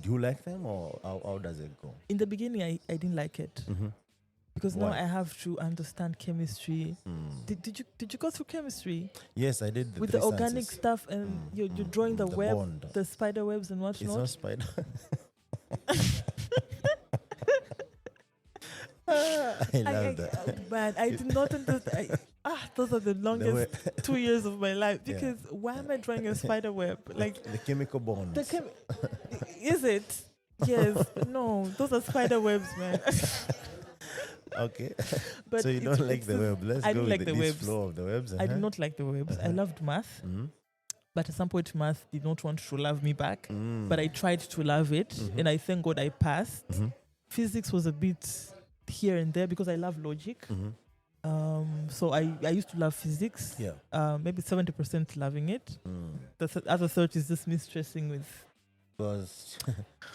Do you like them, or how does it go?
In the beginning, I didn't like it. Because
Why?
now I have to understand chemistry. Did you go through chemistry?
Yes, I did.
With the organic stuff, and you're drawing the web,
bond.
the spider webs and whatnot.
It's not spider. I love that.
Man, I did not understand. Those are the longest 2 years of my life. Because why am I drawing a spider web? Like
the chemical bonds.
Is it? Yes. No, those are spider webs, man.
Okay.
But
so you don't like the web. Let's go with this flow of the webs.
I did not like the webs. I loved math. But at some point, math did not want to love me back. But I tried to love it. And I thank God I passed. Physics was a bit here and there because I love logic. So I used to love physics. Maybe 70% loving it. The other 30 is just me stressing with
because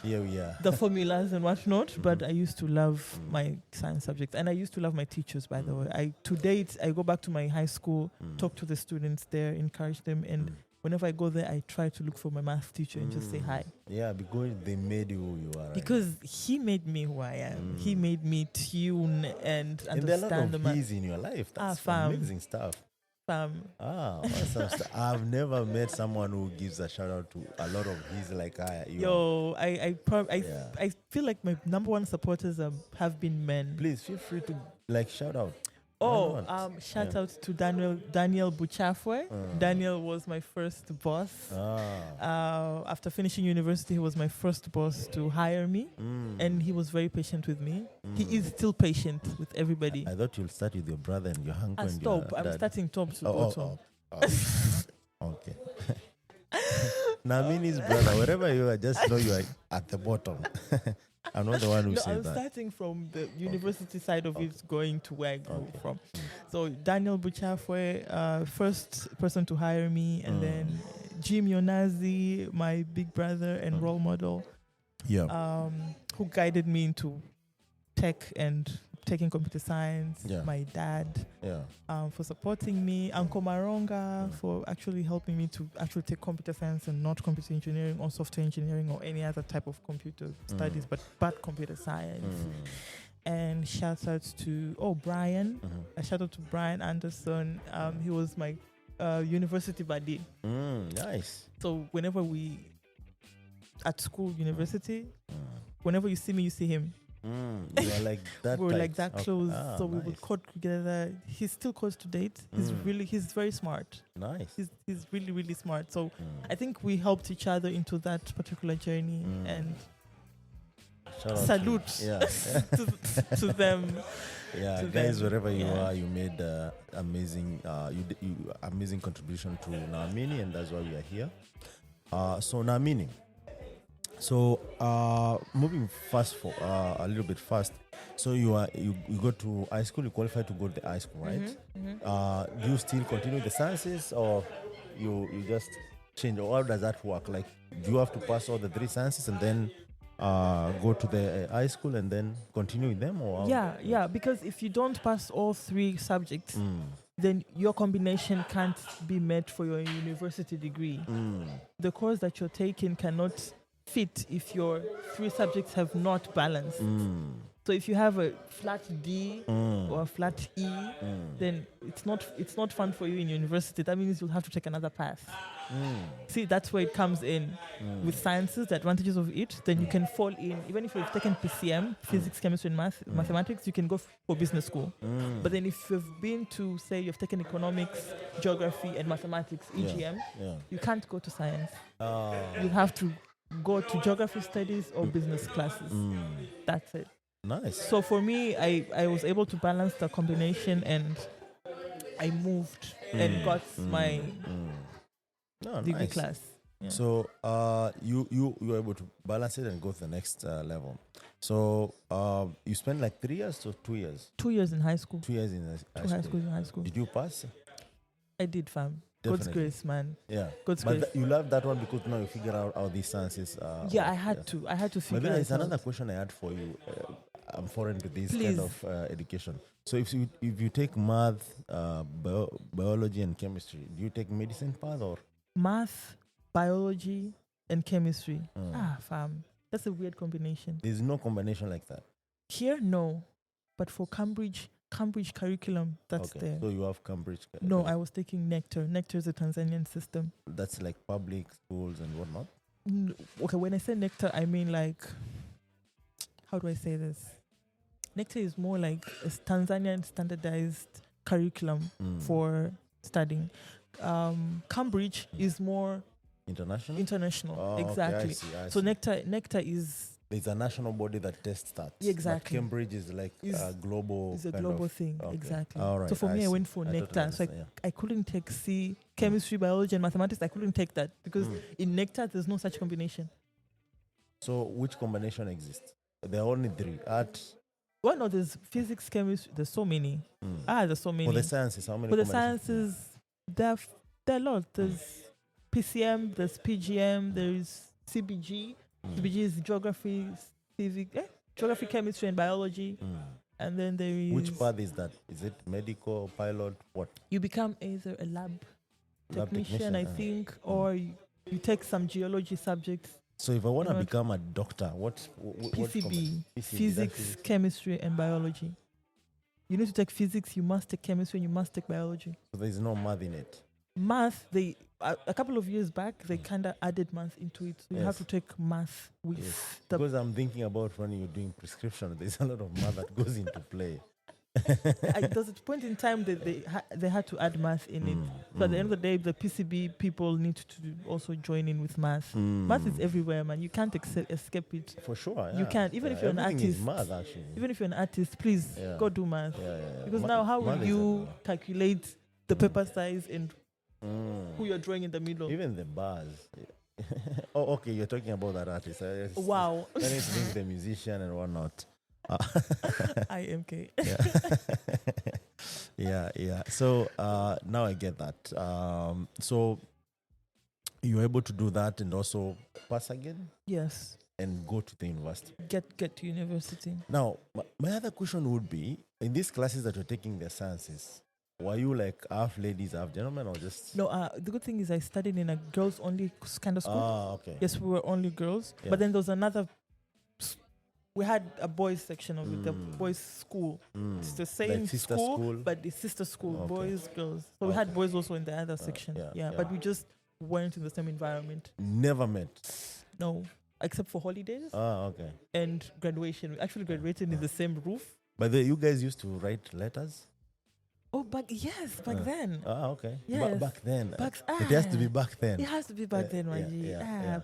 here we are.
The formulas and whatnot. But I used to love my science subjects, and I used to love my teachers. By the way, to date, I go back to my high school, talk to the students there, encourage them, and whenever I go there, I try to look for my math teacher and just say hi. Yeah,
because they made you who you are. Right?
Because he made me who I am. He made me tune and understand
there are a lot of keys in your life. That's amazing stuff. Awesome stuff. I've never met someone who gives a shout out to a lot of his like
I feel like my number one supporters have been men.
Please feel free to shout out.
Shout out to Daniel Buchafwe. Daniel was my first boss. After finishing university, he was my first boss to hire me, and he was very patient with me. He is still patient with everybody.
I thought you'll start with your brother and your uncle.
I'm starting top to bottom.
Okay. Naamini's brother, wherever you are, just know you are at the bottom. I'm not the one who
No,
said
I'm
that.
starting from the university side of it, going to where I grew
Okay.
from. So Daniel Buchafwe, first person to hire me, and then Jim Yonazi, my big brother and role model,
Yeah.
who guided me into tech and taking computer science.
Yeah.
My dad,
Yeah.
for supporting me. Uncle Maronga for actually helping me to actually take computer science and not computer engineering or software engineering or any other type of computer studies, but computer science. And shout out to Brian. A shout out to Brian Anderson. He was my university buddy.
Nice.
So whenever we at school, university, whenever you see me, you see him.
You are like that.
We were
tight.
like that
Okay.
close, so we
Nice.
would code together. He's still close to date. He's very smart.
Nice.
He's really, really smart. So I think we helped each other into that particular journey, and
Shout out
salute
to
them.
Yeah,
to
guys,
them.
wherever you
Yeah.
are, you made amazing, amazing contribution to Naamini, and that's why we are here. So Naamini, moving fast for a little bit fast. So you go to high school, you qualify to go to the high school, right? Do you still continue the sciences, or you just change, or how does that work? Like, do you have to pass all the 3 sciences and then go to the high school and then continue with them, or how?
Yeah. Because if you don't pass all 3 subjects, then your combination can't be met for your university degree. The course that you're taking cannot fit if your 3 subjects have not balanced. So if you have a flat D or a flat E, then it's not fun for you in university. That means you'll have to take another path. See, that's where it comes in. With sciences, the advantages of it, then you can fall in, even if you've taken PCM, physics, chemistry, and mathematics, you can go for business school. But then if you've been to, say, you've taken economics, geography, and mathematics, EGM, you can't go to science. You have to go to geography studies or business classes. That's it.
Nice.
So for me, I was able to balance the combination, and I moved and got my degree
nice.
class. Yeah.
So you were able to balance it and go to the next level. So you spent like 3 years or 2 years?
2 years in high school.
2 years in
High school.
Did you pass?
I did, fam. God's
Definitely.
grace, man.
Yeah.
God's
But
grace.
you love that one because now you figure out how these sciences
Yeah, I had to. I had to
But
figure
then
it
there's
out.
another question I had for you. I'm foreign to this
Please.
kind of education. So if you take math, biology, and chemistry, do you take medicine path or?
Math, biology, and chemistry. Fam. That's a weird combination.
There's no combination like that.
Here, no. But for Cambridge curriculum, that's
Okay.
there.
So you have Cambridge.
No, I was taking Nectar. Nectar is a Tanzanian system.
That's like public schools and whatnot.
Okay, when I say Nectar, I mean like, how do I say this? Nectar is more like a Tanzanian standardized curriculum for studying. Cambridge is more
International. Oh,
exactly.
Okay, I see.
So Nectar is
There's a national body that tests that.
Exactly.
But Cambridge is like a global.
It's a
kind
global
of-
thing,
okay.
exactly.
All right,
So for me, I
see.
went for
I totally
Nectar. So
understand,
I couldn't take chemistry, biology, and mathematics. I couldn't take that because in Nectar, there's no such combination.
So which combination exists? There are only 3. Art.
Well, no, there's physics, chemistry. There's so many. There's so many.
For the sciences, how many?
For the
combinations?
sciences, there are a lot. There's PCM, there's PGM, there's CBG. CBG is geography, geography, chemistry, and biology. And then there is...
Which path is that? Is it medical, pilot, what?
You become either a lab
Lab
technician, I think, or you take some geology subjects.
So if I want to
What?
become a doctor, what
PCB,
PCB,
physics, chemistry, and biology. You need to take physics, you must take chemistry, and you must take biology.
So there is no math in it.
Math, a couple of years back, they kind of added math into it. So you have
Yes.
to take math with
Yes.
the...
Because I'm thinking about when you're doing prescription, there's a lot of math that goes into play.
There's a point in time that they had to add math in it. So at the end of the day, the PCB people need to also join in with math. Math is everywhere, man. You can't escape it.
For sure.
You
yeah.
can't. Even if you're an
Everything
artist.
is math, actually.
Even if you're an artist, please
Yeah.
go do math.
Yeah.
Because
Ma-
now, how
math
will
is
you
everywhere.
calculate the paper size and who you're drawing in the middle?
Even the bars. Oh, okay. You're talking about that artist.
Wow.
Anything, the musician and whatnot.
IMK.
Yeah. So now I get that. So you're able to do that and also pass again
Yes.
and go to the university.
Get to university.
Now, my other question would be, in these classes that you're taking, the sciences, were you like half ladies, half gentlemen, or just...
No, the good thing is I studied in a girls only kind of school.
Okay.
Yes, we were only girls.
Yeah.
But then there was another. We had a boys section of it, the boys school. It's the same
Like sister
school,
school?
but the sister school,
Okay.
boys, girls. So we had boys also in the other section.
yeah.
But we just weren't in the same environment.
Never met.
No, except for holidays
Okay.
and graduation. We actually graduated in the same roof.
But you guys used to write letters?
Oh, back then.
Okay.
Yes.
Back then.
Back,
It has to be back then.
It has to be back then, my G.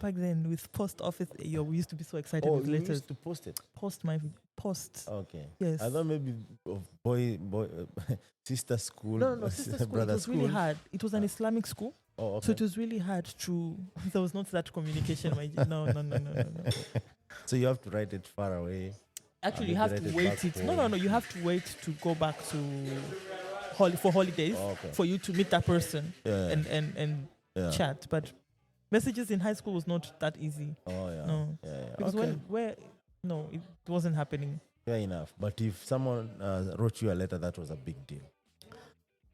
Back then with post office, we used to be so excited with
you
letters.
used to post it?
Post.
Okay.
Yes.
I thought maybe of boy, sister school.
No, sister school. It
brother
was really hard. It was an Islamic school.
Oh, okay.
So it was really hard to. There was not that communication. My G. No.
So you have to write it far away.
Actually, you
maybe
have
write
to
it
wait
back
it.
home.
No. You have to wait to go back to for holidays
Okay.
for you to meet that person
Yeah.
and
Yeah.
chat. But messages in high school was not that easy.
Oh, yeah.
No.
Yeah.
Because
Okay.
it wasn't happening.
Fair enough. But if someone wrote you a letter, that was a big deal.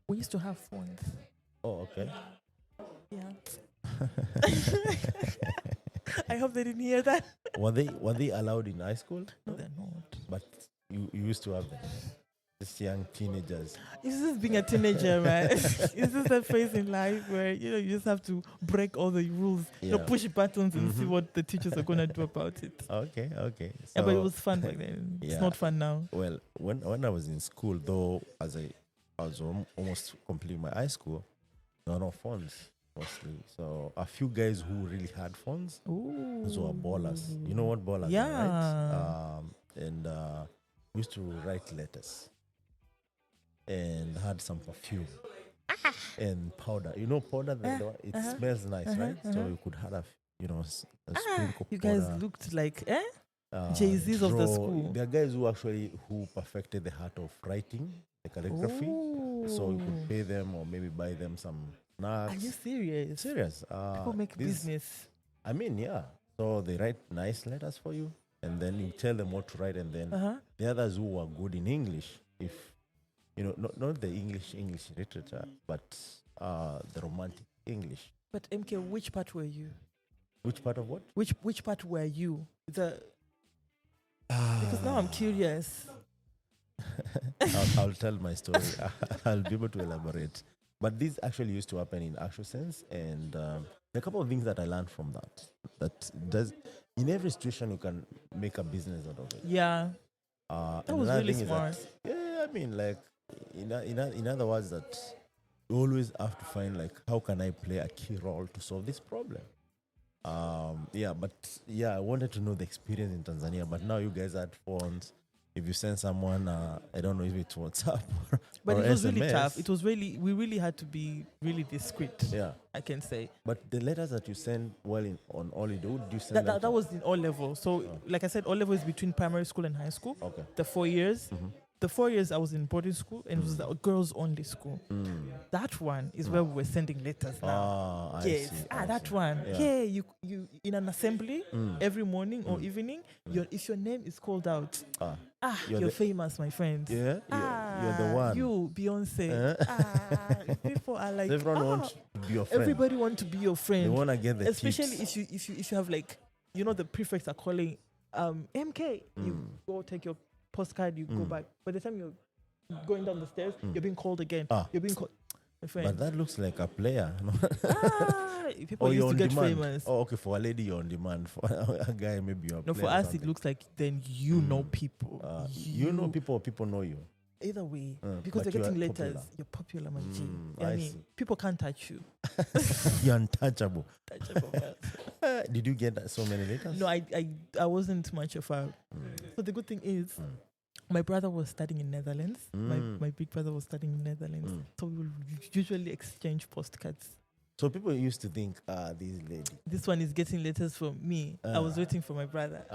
We used to have phones.
Oh, okay.
Yeah. I hope they didn't hear that.
Were they allowed in high school?
No, they're not.
But you used to have them. These young teenagers.
It's just being a teenager, man. It's just a phase in life where you just have to break all the rules, push buttons and see what the teachers are gonna do about it.
Okay.
Yeah, but it was fun back then. It's not fun now.
Well, when I was in school, though, I was almost completing my high school, there were no phones mostly. So a few guys who really had phones, those were ballers. You know what ballers are, right? And we used to write letters and had some perfume and powder. You know powder, it smells nice, right? So you could have a sprinkle
You
powder.
guys looked like Jay-Z's of the school.
There are guys who perfected the art of writing, the calligraphy. So you could pay them or maybe buy them some snacks.
Are you serious?
Serious.
People make business.
I mean, yeah. So they write nice letters for you, and then you tell them what to write, and then the others who are good in English, if not the English literature, but the romantic English.
But MK, which part were you?
Which part of what?
Which part were you? Because now I'm curious.
I'll tell my story. I'll be able to elaborate. But this actually used to happen in actual sense, and there are a couple of things that I learned from that. That does in every situation you can make a business out of it.
Yeah, that was really smart.
I mean, like in other words, that you always have to find like how can I play a key role to solve this problem. I wanted to know the experience in Tanzania, but now you guys had phones. If you send someone, I don't know if it's WhatsApp
but
or
it was
SMS.
really tough. It was we really had to be really discreet.
Yeah,
I can say.
But the letters that you send on holiday, would you send
that was in all level. So, like I said, all level is between primary school and high school.
Okay.
The 4 years. The 4 years I was in boarding school and it was a girls only school. That one is where we were sending letters now.
I
yes.
see.
That one. Yeah, you in an assembly every morning or evening, if your name is called out, you're famous, my friend.
Yeah, you're the one.
You, Beyonce. People are like,
everyone wants to be your friend.
Everybody wants to be your friend.
They want to get the
especially
tips.
if you have like, the prefects are calling MK. You go take your postcard, you go back. By the time you're going down the stairs, you're being called again. You're being called. My friend.
But that looks like a player.
People used to get
demand.
famous.
Oh, okay. For a lady, you're on demand. For a guy, maybe you're.
No, for us, it looks like then you know people.
You know people, or people know you.
Either way, because they're getting letters, you're popular, my G. I mean, people can't touch you.
You're untouchable.
Touchable.
Did you get so many letters?
No, I wasn't much of a. So the good thing is, my brother was studying in Netherlands. My big brother was studying in Netherlands. So we will usually exchange postcards.
So people used to think, this lady.
This one is getting letters from me. I was waiting for my brother.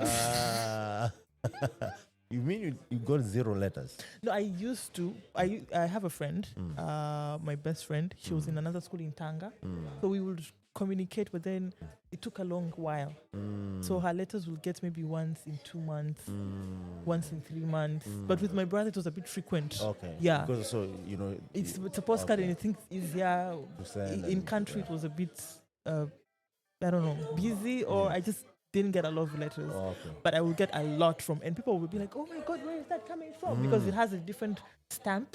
You mean you got 0 letters?
No, I used to. I have a friend, my best friend. She was in another school in Tanga. So we would communicate, but then it took a long while. So her letters will get maybe once in 2 months, once in 3 months. But with my brother, it was a bit frequent.
Okay.
Yeah.
Because so
It's a postcard,
okay.
and I think easier.
To send
In
and-
country,
yeah.
it was a bit, I don't know, busy, or I just didn't get a lot of letters.
Okay.
But I will get a lot from, and people will be like, "Oh my God, where is that coming from?" Because it has a different stamp.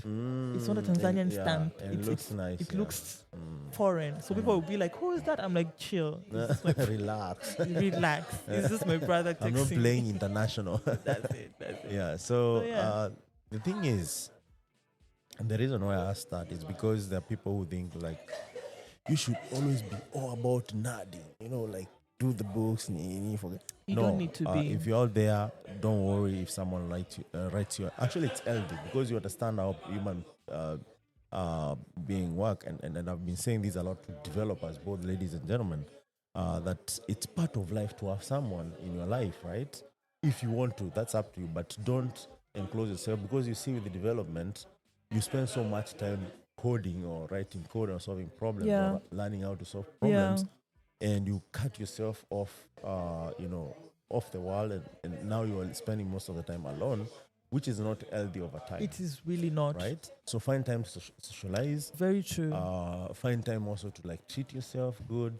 It's not a Tanzanian stamp.
And it looks nice.
It looks foreign. So people will be like, "Who is that?" I'm like, "Chill, this is my
Relax.
relax. Is this my brother texting?"
I'm not playing international.
That's it. That's it.
Yeah. So
yeah.
the thing is, and the reason why I asked that is because there are people who think like you should always be all about nerding. Like do the books and you forget.
You
No,
don't need to be.
If you're out there, don't worry if someone writes you. Actually, it's healthy because you understand how human being work. And I've been saying this a lot to developers, both ladies and gentlemen, that it's part of life to have someone in your life, right? If you want to, that's up to you. But don't enclose yourself because you see with the development, you spend so much time coding or writing code or solving problems
Yeah.
or learning how to solve problems. And you cut yourself off, off the world, and now you are spending most of the time alone, which is not healthy over time.
It is really not.
Right? So find time to socialize.
Very true.
Find time also to like treat yourself good,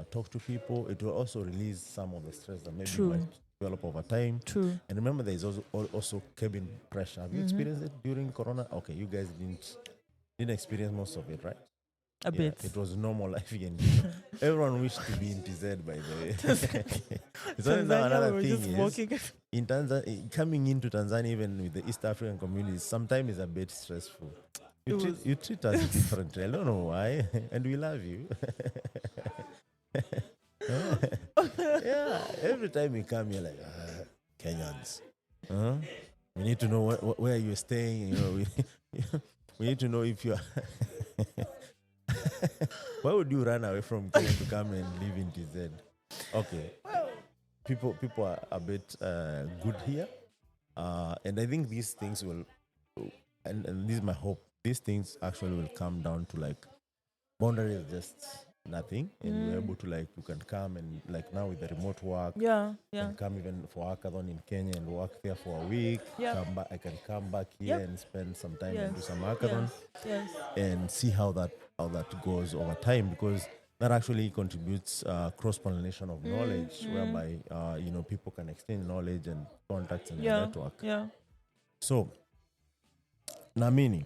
talk to people. It will also release some of the stress that maybe
True.
you might develop over time.
True.
And remember, there is also cabin pressure. Have you experienced it during Corona? Okay, you guys didn't experience most of it, right?
A bit.
It was normal life again. Everyone wished to be in TZ, by the way. So now
Tanzania,
another
we were
thing
just
is,
walking.
in Tanzania, coming into Tanzania, even with the East African communities, sometimes is a bit stressful. You treat us differently. I don't know why, and we love you. Yeah, every time you come, you're like, Kenyans. We need to know where you're staying. We need to know if you're. Why would you run away from Kenya to come and live in TZ? Okay. People are a bit good here. And I think these things will, and this is my hope, these things actually will come down to like boundaries just nothing. And you're able to you can come and now with the remote work.
Yeah.
And come even for hackathon in Kenya and work there for a week.
Yeah.
I can come back here and spend some time and do some
Yes.
hackathon
Yes.
and see how that goes over time, because that actually contributes cross-pollination of knowledge, whereby people can exchange knowledge and contacts in the network.
Yeah.
So, Naamini,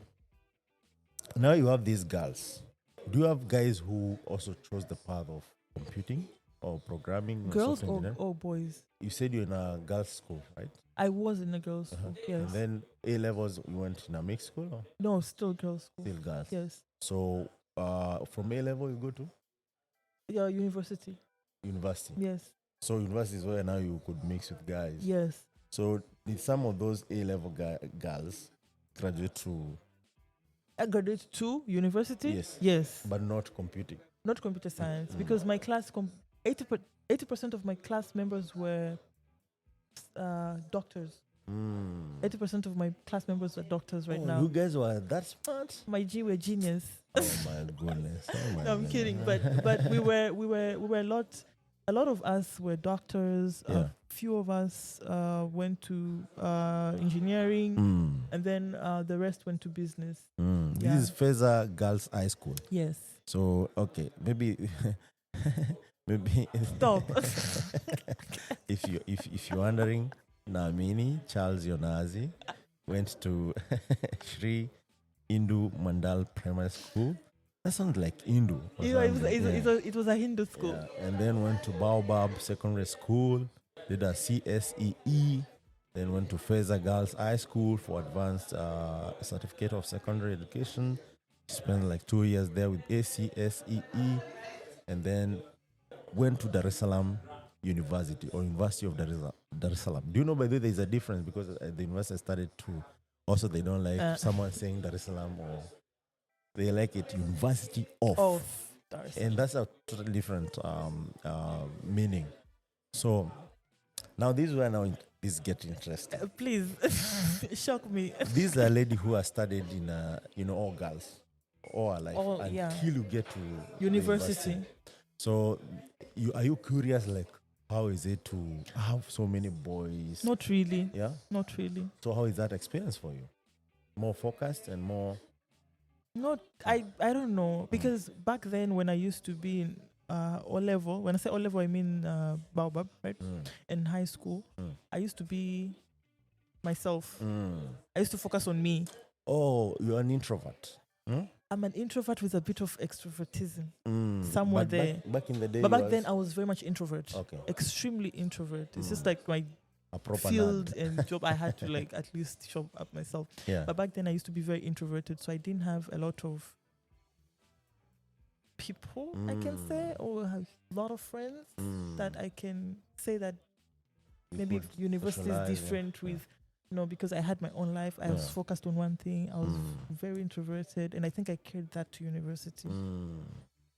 now you have these girls. Do you have guys who also chose the path of computing or programming?
Girls
software engineering?
or boys?
You said you're in a girls' school, right?
I was in a girls' school. Yes.
And then A-levels, you went in a mixed school or
No, still girls' school.
still girls?
Yes.
So, from A-level, you go to
Yeah, university.
university.
Yes.
So university is where now you could mix with guys.
Yes.
So did some of those A-level girls graduate to,
I graduated to university.
Yes.
Yes.
but not computing?
Not computer science, because my class, 80% of my class members were doctors. 80% of my class members are doctors right now.
You guys were that smart?
My G were genius.
Oh my goodness! Oh my
No, I'm
goodness.
kidding, but we were a lot of us were doctors.
Yeah.
A few of us went to engineering, and then the rest went to business.
This is Feza Girls High School.
Yes.
So okay, maybe
Stop.
if you're wondering, Naamini Charles Yonazi went to Shri Hindu Mandal Primary School. That sounds like Hindu. or something.
It was a Hindu school.
Yeah. And then went to Baobab Secondary School, did a CSEE, then went to Feza Girls High School for advanced certificate of secondary education. Spent like 2 years there with ACSEE, and then went to Dar es Salaam University or University of Dar es Salaam. Do you know, by the way, there's a difference because the university started to, also they don't like someone saying Dar es Salaam, or they like it University of.
Darcy.
And that's a totally different meaning. So now this is where now this get interesting.
Please, shock me.
This is a lady who has studied in all girls all her life until
yeah.
you get to
University.
So are you curious, like, how is it to have so many boys?
Not really.
Yeah?
Not really.
So how is that experience for you? More focused and more...
I don't know. Because back then when I used to be in O level, when I say O level, I mean Baobab, right? In high school, I used to be myself. I used to focus on me.
Oh, you're an introvert.
I'm an introvert with a bit of extrovertism. Somewhere
but
there.
Back in the day.
But back then I was very much introvert.
Okay.
Extremely introvert. It's just like my
a proper
field
nerd.
and job. I had to like at least show up myself.
Yeah.
But back then I used to be very introverted, so I didn't have a lot of people, I can say, or have a lot of friends that I can say that
You
maybe
could
university is
socialize,
different with, because I had my own life. I was focused on one thing. I was very introverted, and I think I carried that to university.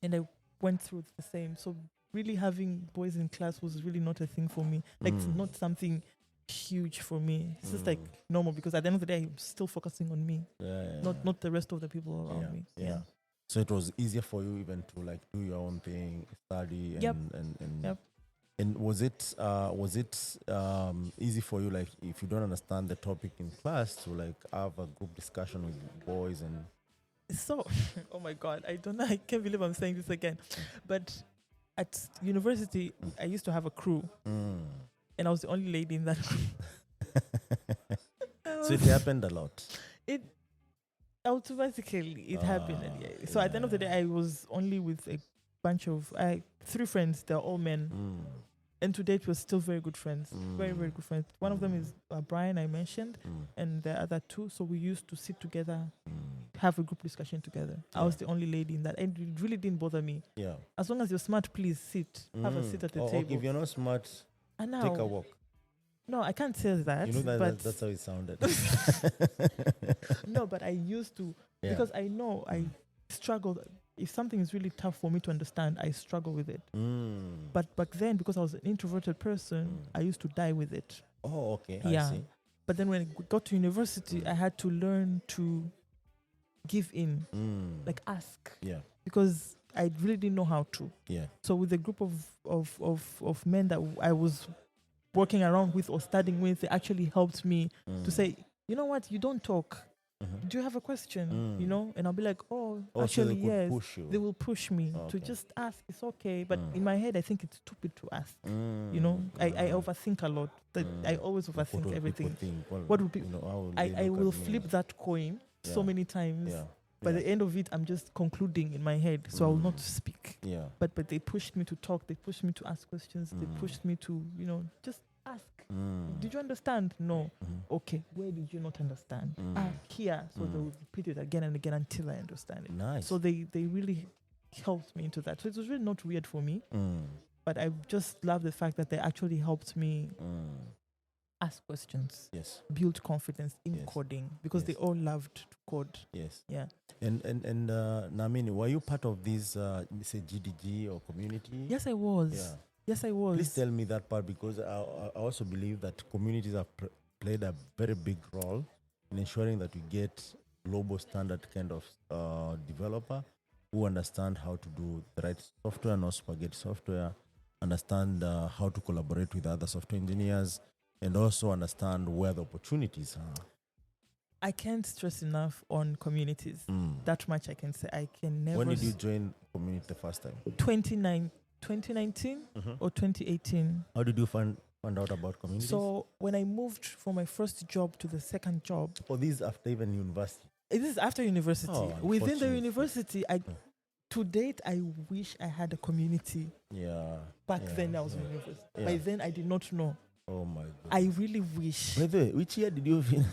And I went through the same. So really having boys in class was really not a thing for me. Like it's not something huge for me. It's just like normal, because at the end of the day, I'm still focusing on me, not the rest of the people around me. Yeah.
So it was easier for you even to like do your own thing, study, and And was it easy for you, like, if you don't understand the topic in class, to like have a group discussion with boys? And
so, oh my God, I don't know. I can't believe I'm saying this again. But at university, I used to have a crew, and I was the only lady in that crew.
So it happened a lot.
It automatically happened. So at the end of the day, I was only with a bunch of 3 friends. They're all men. And to date, we're still very good friends. Very, very good friends. One of them is Brian, I mentioned, and the other 2. So we used to sit together, have a group discussion together. I was the only lady in that. And it really didn't bother me.
Yeah.
As long as you're smart, please sit. Have a seat at the table.
Okay, if you're not smart, take a walk.
No, I can't say that.
You know
but
that's how it sounded.
No, but I used to, because I know I struggled. If something is really tough for me to understand, I struggle with it. But back then, because I was an introverted person, I used to die with it.
Oh, okay.
Yeah.
I see.
But then when I got to university, I had to learn to give in, like ask.
Yeah.
Because I really didn't know how to.
Yeah.
So with a group of men that I was working around with or studying with, they actually helped me to say, you know what, you don't talk. Do you have a question? And I'll be like, actually,
so
yes.
Push you.
They will push me to just ask. It's okay. But in my head, I think it's stupid to ask. I overthink a lot. I always overthink everything. What would people? I will flip that coin so many times.
Yeah.
By the end of it, I'm just concluding in my head, so I will not speak.
Yeah.
But they pushed me to talk. They pushed me to ask questions. They pushed me to, just ask. Did you understand? No. Okay. Where did you not understand? Here. So they will repeat it again and again until I understand it.
Nice.
So they really helped me into that. So it was really not weird for me. But I just love the fact that they actually helped me ask questions.
Yes.
Build confidence in coding, because they all loved to code.
Yes.
Yeah.
And Naamini, were you part of this say GDG or community?
Yes, I was.
Yeah.
Yes, I was.
Please tell me that part, because I also believe that communities have played a very big role in ensuring that we get global standard kind of developer who understand how to do the right software, not spaghetti software, understand how to collaborate with other software engineers, and also understand where the opportunities are.
I can't stress enough on communities. That much I can say. I can never.
When did you join community the first time?
2019 or 2018.
How did you find out about communities?
So when I moved from my first job to the second job.
Oh, this is after even university?
This is after university.
Oh,
within the university, to date, I wish I had a community.
Yeah.
Back then I was in university.
Yeah.
By then I did not know.
Oh my God.
I really wish.
By the way, which year did you finish?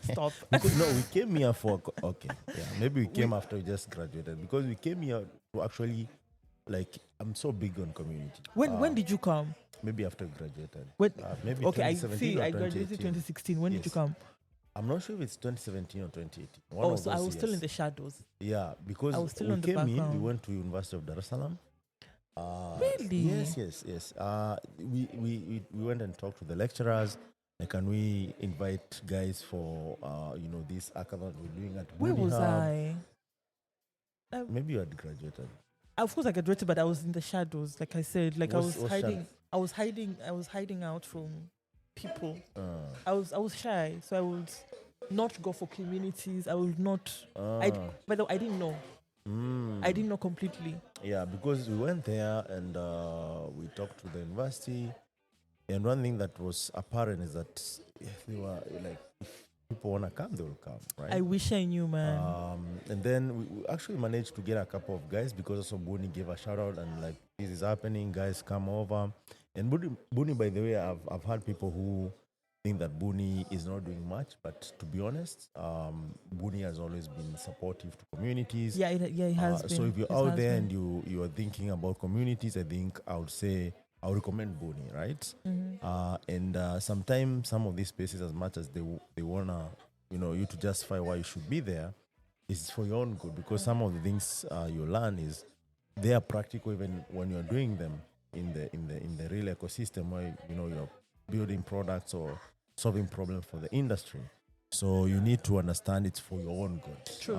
Stop.
Because no, we came here for okay. Yeah, maybe we came after we just graduated, because we came here to actually, like, I'm so big on community.
When did you come?
Maybe after we graduated.
When,
maybe
okay, I
2017
see.
or
I graduated
2018.
2016. When did you come?
I'm not sure if it's 2017 or 2018. One of
So
those
I was still in
years.
the shadows.
Yeah, because
I was still
we
on the
came in, we
background.
went to University of Dar es Salaam.
Really?
Yes. We went and talked to the lecturers. Like, can we invite guys for this hackathon we're doing at
Where
Buni
was
Hub?
I?
Maybe you had graduated.
Of course, I graduated, but I was in the shadows. Like I said, like I was
What's
hiding.
shadows?
I was hiding out from people.
Uh,
I was shy, so I would not go for communities. I would not. But I didn't know. I didn't know completely.
Yeah, because we went there and we talked to the university, and one thing that was apparent is that they were like, if people want to come, they will come, right?
I wish I knew, man.
And then we actually managed to get a couple of guys because also Buni gave a shout out and like, this is happening, guys, come over. And Buni, by the way, I've had people who think that Buni is not doing much, but to be honest, Buni has always been supportive to communities.
Yeah, it has been.
So if you're
It
out
has
there
been.
and you are thinking about communities, I think I would recommend Buni, right? And sometimes some of these spaces, as much as they wanna you to justify why you should be there, is for your own good, because some of the things you learn is they are practical even when you're doing them in the real ecosystem where you're building products or solving problems for the industry. So you need to understand it's for your own good.
True.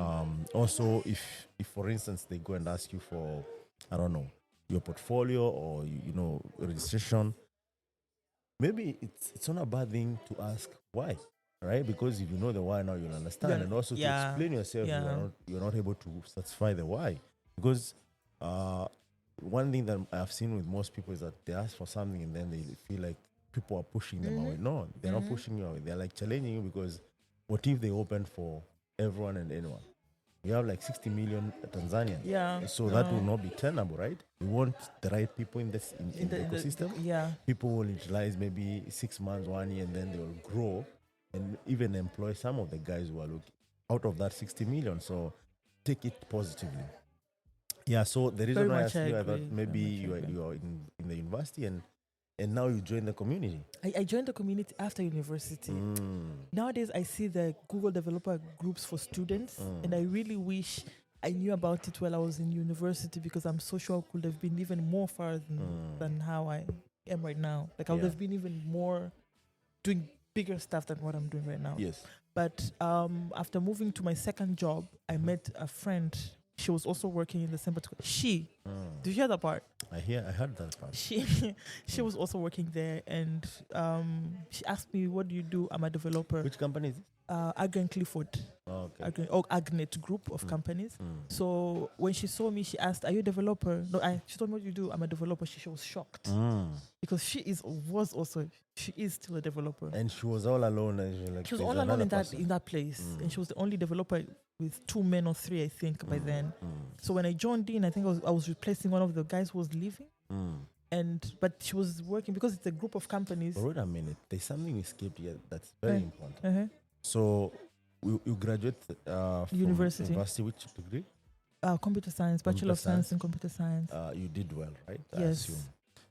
Also, if for instance they go and ask you for, I don't know, your portfolio or registration, maybe it's not a bad thing to ask why, right? Because if you know the why now, you'll understand,
Yeah.
and also to
Yeah.
explain yourself,
Yeah.
you're not able to satisfy the why. Because one thing that I've seen with most people is that they ask for something and then they feel like people are pushing them away. No, they're not pushing you away. They're like challenging you, because what if they open for everyone and anyone? We have like 60 million Tanzanians.
Yeah.
So that will not be tenable, right? We want the right people in the ecosystem.
Yeah.
People will utilize maybe 6 months, 1 year, and then they will grow and even employ some of the guys who are looking out of that 60 million. So take it positively. Yeah, so the reason
Very
why I
much
asked you, I
agree.
thought maybe
Very much
you are in the university and now you join the community.
I joined the community after university. Nowadays, I see the Google developer groups for students, and I really wish I knew about it while I was in university, because I'm so sure I could have been even more far than how I am right now. Like I would
Yeah.
have been even more doing bigger stuff than what I'm doing right now.
Yes.
But after moving to my second job, I met a friend. She was also working in the same particular. Did you hear that part?
I heard that part.
She was also working there, and she asked me, "What do you do?" I'm a developer.
Which company is it?
Agri Clifford.
Oh, okay.
Agnet group of companies. So when she saw me, she asked, "Are you a developer?" No, she told me, "What do you do?" I'm a developer. She was shocked because she is still a developer.
And she was all alone. And
She was
"There's
all alone
another
in
person."
that place, and she was the only developer with 2 men or 3, I think, by then. So when I joined in, I think I was replacing one of the guys who was leaving, but she was working because it's a group of companies.
But wait a minute, there's something we skipped here that's very important.
Uh-huh.
So you graduate from
University.
which degree?
Computer science, Bachelor of Science in Computer Science.
You did well, right? I
Yes.
assume.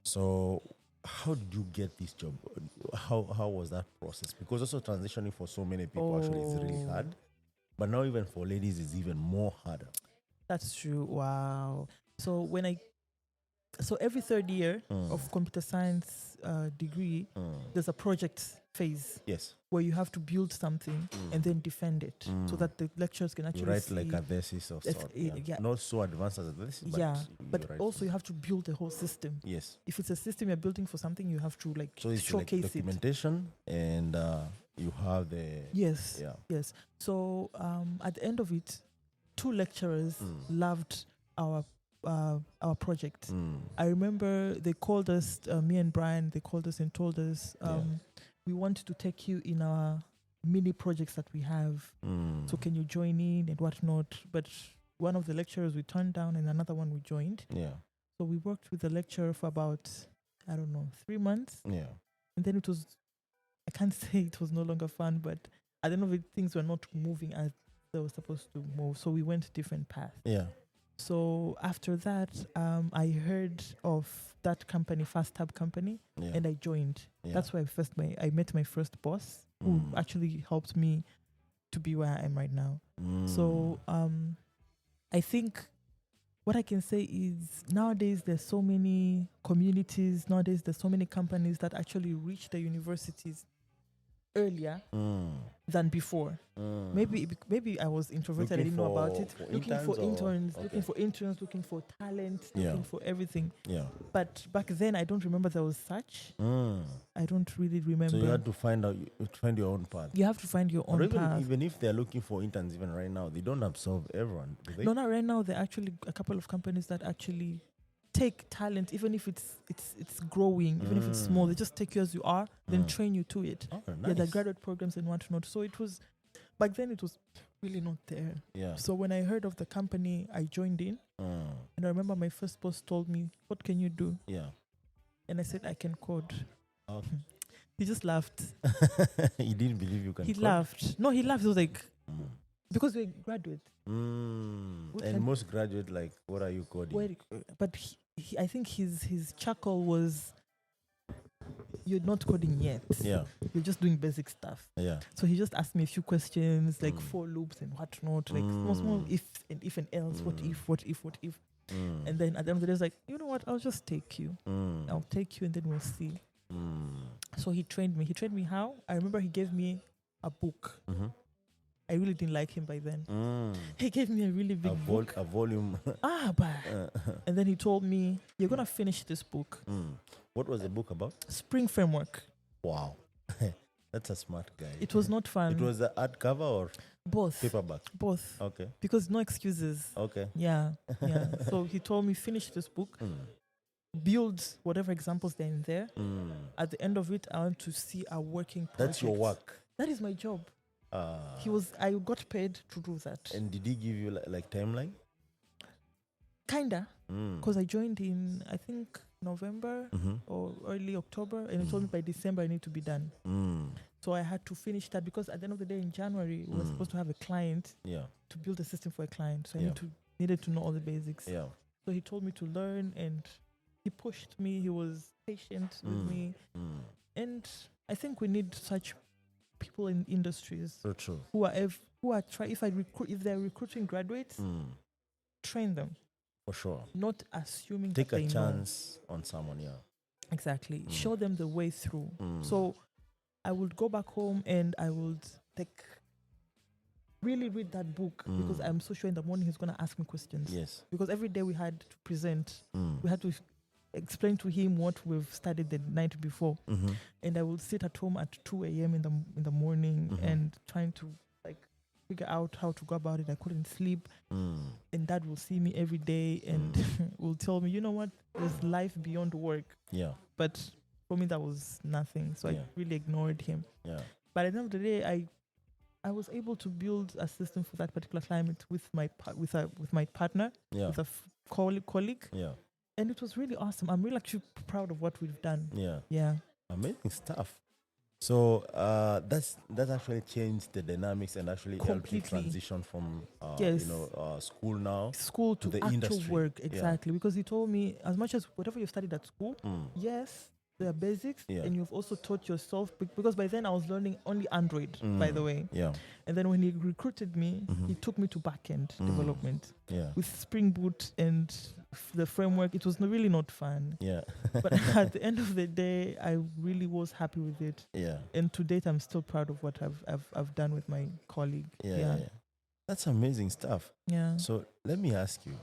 So how did you get this job? How was that process? Because also transitioning for so many people actually is really hard. But now even for ladies it's even more harder.
That's true. Wow. So every third year of computer science degree, there's a project phase.
Yes.
Where you have to build something and then defend it, so that the lecturers can actually
You write
see.
like a thesis of sort.
yeah.
Not so advanced as a thesis, but
but
write
also you have to build a whole system.
Yes.
If it's a system you're building for something, you have to
So it's like
showcase it.
documentation and you have the
Yes.
Yeah.
Yes. So at the end of it, 2 lecturers loved our project. I remember they called us, me and Brian. They called us and told us, "We want to take you in our mini projects that we have. So can you join in and whatnot?" But one of the lecturers we turned down, and another one we joined.
Yeah.
So we worked with the lecturer for about 3 months,
Yeah.
and then it was. I can't say it was no longer fun, but at the end of it, things were not moving as they were supposed to move. So we went different paths.
Yeah.
So after that, I heard of that company, Fast Tab Company, and I joined.
Yeah.
That's where I met my first boss, who actually helped me to be where I am right now. So I think what I can say is nowadays there's so many communities, nowadays there's so many companies that actually reach the universities earlier than before. Maybe I was introverted, I didn't know about it. Looking for interns, looking for talent, looking for everything.
Yeah.
But back then I don't remember there was such. I don't really remember.
So you had to find your own path.
You have to find your own path.
Even if they're looking for interns even right now, they don't absorb everyone, do they?
No, not right now. There are actually a couple of companies that actually take talent, even if it's growing, even if it's small. They just take you as you are, then train you to it.
Oh, nice.
Yeah, the graduate programs and whatnot. So it was, back then it was really not there.
Yeah.
So when I heard of the company, I joined in. And I remember my first boss told me, "What can you do?"
Yeah.
And I said, "I can code."
Okay.
He just laughed.
He didn't believe you can
He
code?
laughed. No, he laughed. He was like, because we're graduate.
And most graduate, like, what are you coding?
But I think his chuckle was, "You're not coding yet.
Yeah.
You're just doing basic stuff."
Yeah.
So he just asked me a few questions, like for loops and whatnot, like small if and else, what if. And then at the end of the day, I was like, "You know what? I'll just take you. I'll take you, and then we'll see." So he trained me. He trained me how? I remember he gave me a book. I really didn't like him by then. He gave me a really big book.
A volume.
And then he told me, "You're going to finish this book."
What was the book about?
Spring Framework.
Wow. That's a smart guy.
It was not fun.
It was the hardcover or
both?
Paperback?
Both.
Okay.
Because no excuses.
Okay.
Yeah. So he told me, finish this book. Build whatever examples there in there. At the end of it, I want to see a working project.
That's your work.
That is my job. I got paid to do that.
And did he give you like timeline?
Kinda. Because I joined in, I think, November or early October, and he told me by December I need to be done. So I had to finish that because at the end of the day in January we were supposed to have a client to build a system for a client. So I needed to know all the basics. So he told me to learn, and he pushed me. He was patient with me. And I think we need such people in industries
so true.
who are if they're recruiting graduates, train them.
For sure.
Not assuming
take
that
a
they
chance on someone.
Exactly. Show them the way through. So I would go back home and I would really read that book because I'm so sure in the morning he's going to ask me questions.
Yes.
Because every day we had to present, we had to explain to him what we've studied the night before. And I would sit at home at 2 a.m. in the morning and trying to figure out how to go about it. I couldn't sleep. And Dad will see me every day and will tell me, "You know what? There's life beyond work."
Yeah.
But for me, that was nothing. So I really ignored him.
Yeah.
But at the end of the day, I was able to build a system for that particular climate with my partner, with a colleague.
Yeah.
And it was really awesome. I'm really actually proud of what we've done.
Yeah.
Yeah.
Amazing stuff. So that's actually changed the dynamics and actually helped you transition from school
to
the
actual
industry.
Work. Exactly. Because he told me, as much as whatever you studied at school, yes, there are basics, and you've also taught yourself, because by then I was learning only Android, by the way.
Yeah.
And then when he recruited me, he took me to back-end development.
Yeah.
With Spring Boot and the framework. It was really not fun.
Yeah.
But at the end of the day, I really was happy with it.
Yeah.
And to date, I'm still proud of what I've done with my colleague.
Yeah. That's amazing stuff.
Yeah.
So let me ask you,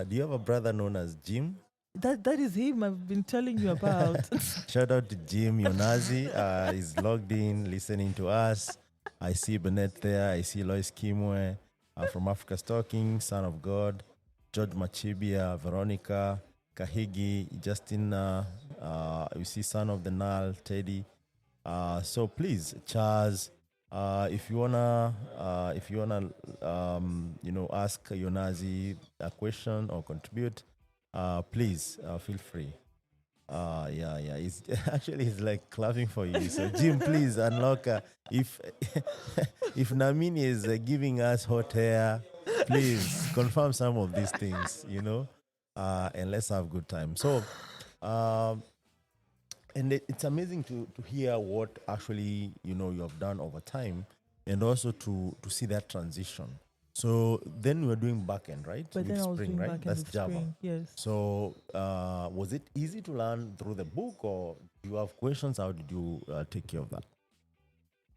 do you have a brother known as Jim?
That is him I've been telling you about.
Shout out to Jim Yonazi. He's logged in, listening to us. I see Bennett there. I see Lois Kimwe from Africa Stalking, Son of God, George Machibia, Veronica, Kahigi, Justin. We see Son of the Nile, Teddy. So please, Charles, if you wanna ask Yonazi a question or contribute, please feel free. He's like clapping for you. So Jim, please unlock. If Naamini is giving us hot air, please confirm some of these things, and let's have a good time. So And it's amazing to hear what actually you have done over time, and also to see that transition. So then we were doing backend, right?
But
With
then I was
Spring,
doing
right?
backend
That's
with
Java.
Spring, yes.
So was it easy to learn through the book, or do you have questions? How did you take care of that?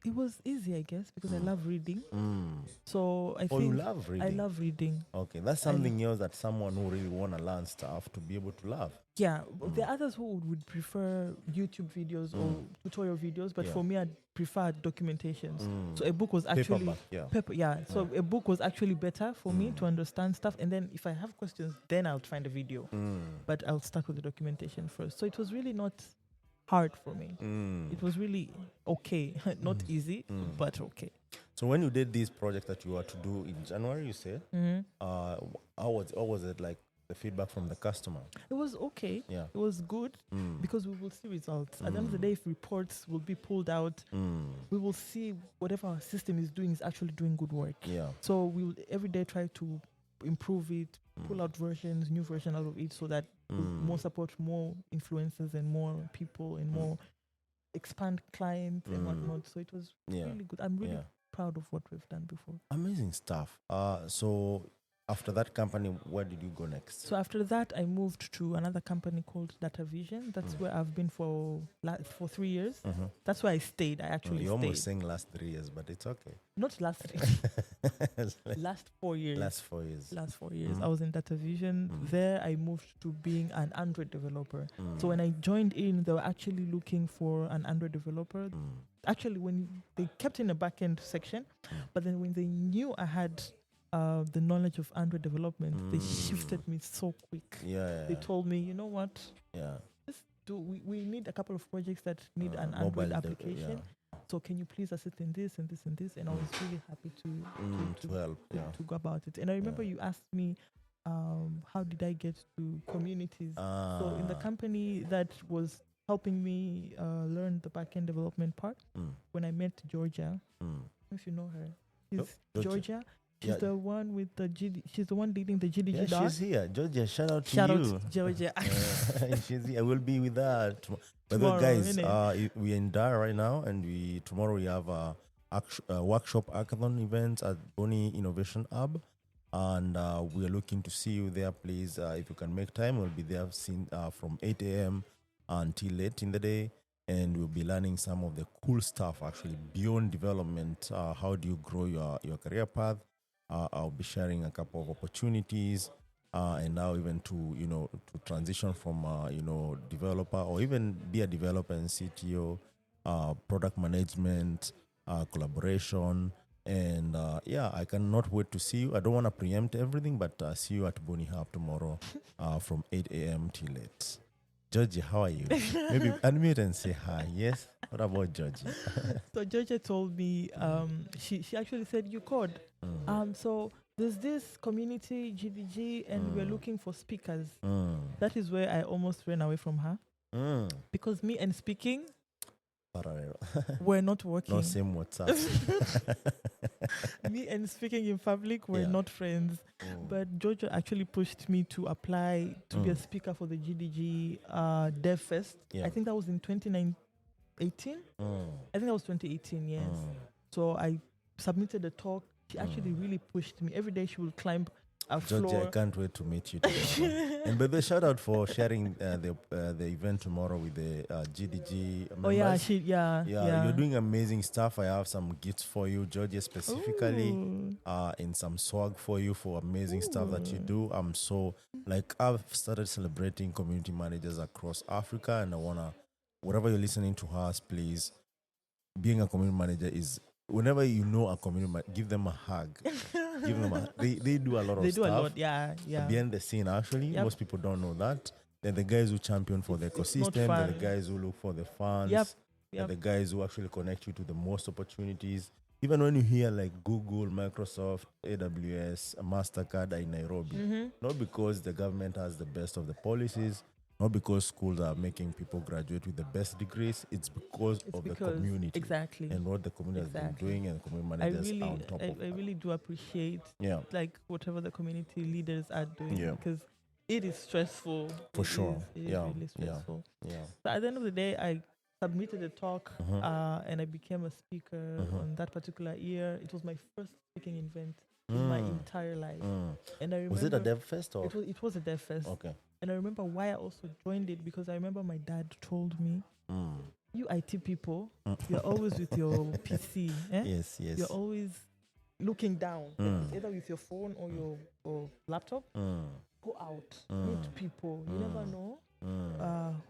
It was easy, I guess, because I love reading.
Mm.
So I
Oh, you
think
love
I
reading.
love reading.
Okay, that's something else that someone who really want to learn stuff to be able to love.
Yeah, there are others who would prefer YouTube videos or tutorial videos, but
Yeah.
for me, I prefer documentations. So a book was actually
Paperback, yeah.
So a book was actually better for me to understand stuff, and then if I have questions, then I'll find a video. But I'll start with the documentation first. So it was really not hard for me. It was really okay, not easy, but okay.
So when you did these projects that you were to do in January, you said, how was it like? The feedback from the customer?
It was okay.
Yeah.
It was good because we will see results. At the end of the day, if reports will be pulled out, we will see whatever our system is doing is actually doing good work.
Yeah.
So we will every day try to improve it, pull out versions, new version out of it, so that we'll more support more influencers and more people and more expand clients and whatnot. So it was really good. I'm really proud of what we've done before.
Amazing stuff. So after that company, where did you go next?
So after that, I moved to another company called Data Vision. That's where I've been for 3 years. That's where I stayed. I actually
You're
stayed.
almost saying last 3 years, but it's okay.
Not last 3 last 4 years.
Last 4 years.
Last 4 years. I was in Data Vision. There, I moved to being an Android developer. So when I joined in, they were actually looking for an Android developer. Actually, when they kept in a backend section, but then when they knew I had the knowledge of Android development, they shifted me so quick. They told me, you know what? We need a couple of projects that need an Android application. So can you please assist in this and this and this? And I was really happy to
help.
To go about it. And I remember you asked me, how did I get to communities? So in the company that was helping me learn the backend development part, when I met Georgia, I don't know if you know her. She's Georgia. She's the one with the she's the one leading the GDG.
Yeah, she's here. Georgia, shout out to
Shout
you.
out to Georgia.
She's here. I will be with her tomorrow. Guys, we're in Dar right now, and tomorrow we have a workshop hackathon event at Boni Innovation Hub, and we are looking to see you there. Please, if you can make time, we'll be there from 8 a.m. until late in the day. And we'll be learning some of the cool stuff actually beyond development. How do you grow your career path? I'll be sharing a couple of opportunities, and now even to transition from developer, or even be a developer and CTO, product management, collaboration, and I cannot wait to see you. I don't want to preempt everything, but see you at Boni Hub tomorrow from 8 a.m. till late. Georgie, how are you? Maybe unmute and say hi. Yes? What about Georgie?
So Georgia told me, she actually said, you code. So there's this community, GDG, and we're looking for speakers. That is where I almost ran away from her. Because me and speaking were not working.
No same WhatsApp.
Me and speaking in public were not friends. But Georgia actually pushed me to apply to be a speaker for the GDG Dev Fest. I think that was in 2018. I think that was 2018, yes. So I submitted a talk. She actually really pushed me. Every day she would climb a
Georgia,
floor.
I can't wait to meet you tomorrow. And by the way, shout out for sharing the event tomorrow with the GDG members.
Oh yeah,
you're doing amazing stuff. I have some gifts for you, Georgia, specifically, and some swag for you for amazing stuff that you do. I'm so I've started celebrating community managers across Africa, and I wanna, wherever you're listening to us, please, being a community manager is, whenever you know a community manager, give them a hug. Give them they do a lot of stuff.
They do a lot, yeah.
Behind the scene, actually. Most people don't know that. They're the guys who champion for the ecosystem. They're the guys who look for the funds. They're the guys who actually connect you to the most opportunities. Even when you hear Google, Microsoft, AWS, MasterCard are in Nairobi. Not because the government has the best of the policies, not because schools are making people graduate with the best degrees. It's because of the community.
Exactly.
And what the community has been doing, and the community managers are on top of
I really do appreciate whatever the community leaders are doing. Because It is stressful.
For sure.
It is
Yeah,
really
yeah.
stressful.
Yeah.
So at the end of the day, I submitted a talk and I became a speaker on that particular year. It was my first speaking event in my entire life. And I remember,
Was it a dev fest or?
It was a dev fest.
Okay.
And I remember why I also joined it, because I remember my dad told me, you IT people, you're always with your PC. Eh?
Yes.
You're always looking down, either with your phone or your laptop. Go out, meet people. You never know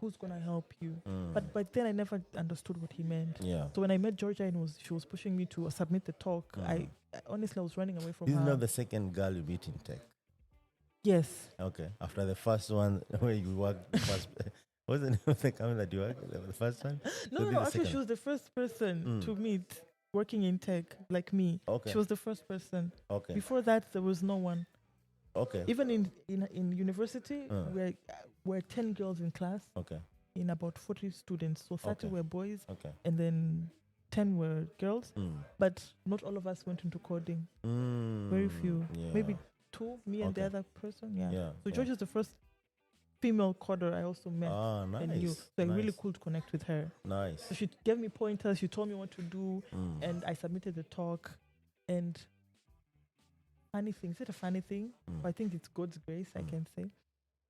who's gonna help you. But then I never understood what he meant.
Yeah.
So when I met Georgia and she was pushing me to submit the talk, I honestly I was running away from
This
her.
is not the second girl you meet in tech.
Yes.
Okay. After the first one where you worked first. What's the name of the company that you worked? The first one?
No. Actually, she was the first person to meet working in tech like me.
Okay.
She was the first person.
Okay.
Before that, there was no one.
Okay.
Even in university, we're 10 girls in class.
Okay.
In about 40 students. So 30 were boys.
Okay.
And then 10 were girls. But not all of us went into coding. Very few.
Yeah.
Maybe 2, me and the other person. Yeah. So George is the first female coder I also met.
Nice.
And knew. So really cool to connect with her.
Nice.
So she gave me pointers. She told me what to do. And I submitted the talk. And funny thing, is it a funny thing? I think it's God's grace, I can say.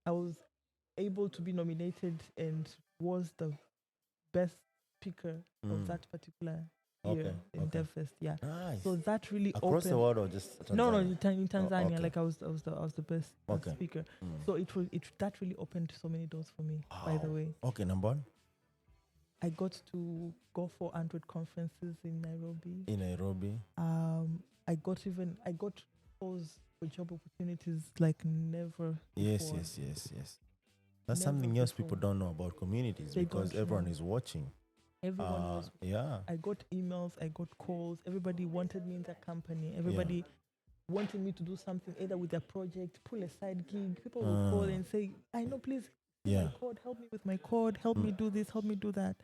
I was able to be nominated and was the best speaker of that particular year in DevFest. Yeah.
Nice.
So that really
across
opened
the world or just Tanzania?
No, in Tanzania. Like I was the best speaker. So that really opened so many doors for me. By the way.
Okay, number one.
I got to go for Android conferences in Nairobi. I got calls for job opportunities like never before.
Yes. That's something else people don't know about communities because everyone is watching.
Everyone was.
Yeah.
I got emails, I got calls. Everybody wanted me in their company. Everybody wanted me to do something, either with their project, pull a side gig. People would call and say, I know, please, my code, help me with my code, help me do this, help me do that.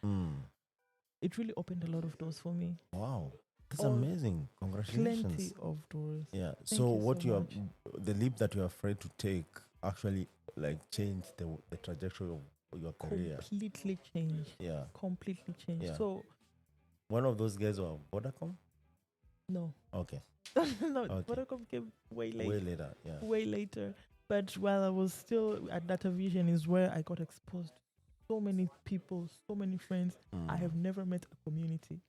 It really opened a lot of doors for me.
Wow. That's amazing. Congratulations.
Plenty of doors.
Yeah.
Thank
So
you
what
so much.
the leap that you're afraid to take actually like changed the trajectory of your career.
Completely changed.
Yeah.
Completely changed.
Yeah.
So
one of those guys were Vodacom?
no.
Okay.
No,
Okay.
Vodacom came way later.
Way later, yeah.
Way later. But while I was still at Data Vision is where I got exposed to so many people, so many friends. I have never met a community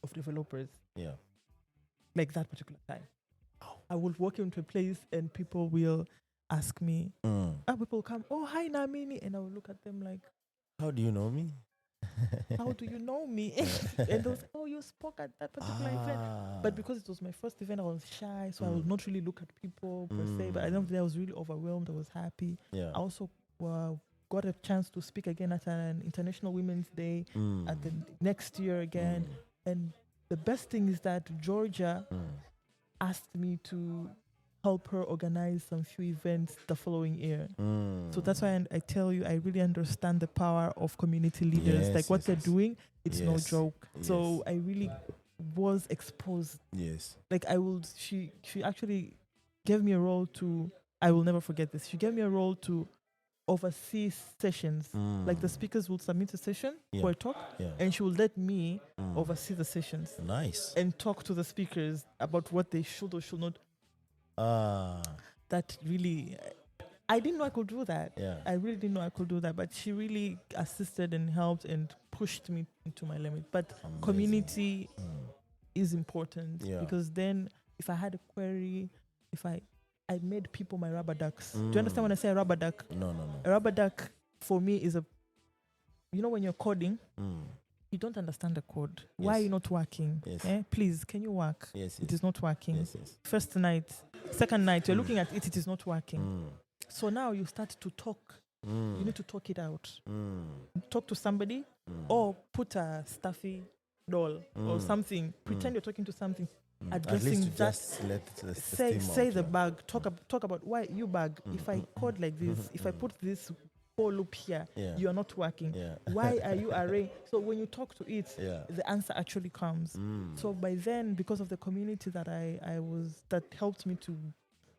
of developers like that particular time. I will walk into a place and people will ask me, people come, oh, hi, Naamini. And I will look at them like,
how do you know me?
How do you know me? And they was, oh, you spoke at that particular event. But because it was my first event, I was shy, so I would not really look at people per se. But I know I was really overwhelmed. I was happy.
Yeah.
I also got a chance to speak again at an International Women's Day at the next year again. And the best thing is that Georgia asked me to help her organize some few events the following year. So that's why I tell you, I really understand the power of community leaders. Like what they're doing, it's no joke. So I really was exposed.
Yes.
Like she actually gave me a role to, I will never forget this. She gave me a role to oversee sessions. Like the speakers will submit a session for a talk, and she will let me oversee the sessions.
Nice.
And talk to the speakers about what they should or should not. That really, I didn't know I could do that. I really didn't know I could do that, but she really assisted and helped and pushed me into my limit. But community is important because then if I had a query, I made people my rubber ducks. Do you understand when I say a rubber duck?
No.
A rubber duck for me is when you're coding, you don't understand the code. Why are you not working? Please, can you work? It is not working. First night, second night, you're looking at it, it is not working. So now you start to talk. You need to talk it out. Talk to somebody or put a stuffy doll or something. Pretend you're talking to something. Addressing that.
Just let the
say the bug. Talk about why you bug. If I code like this, if I put this for loop here, you are not working. Why are you arraying? So when you talk to it, the answer actually comes. So by then, because of the community that that helped me to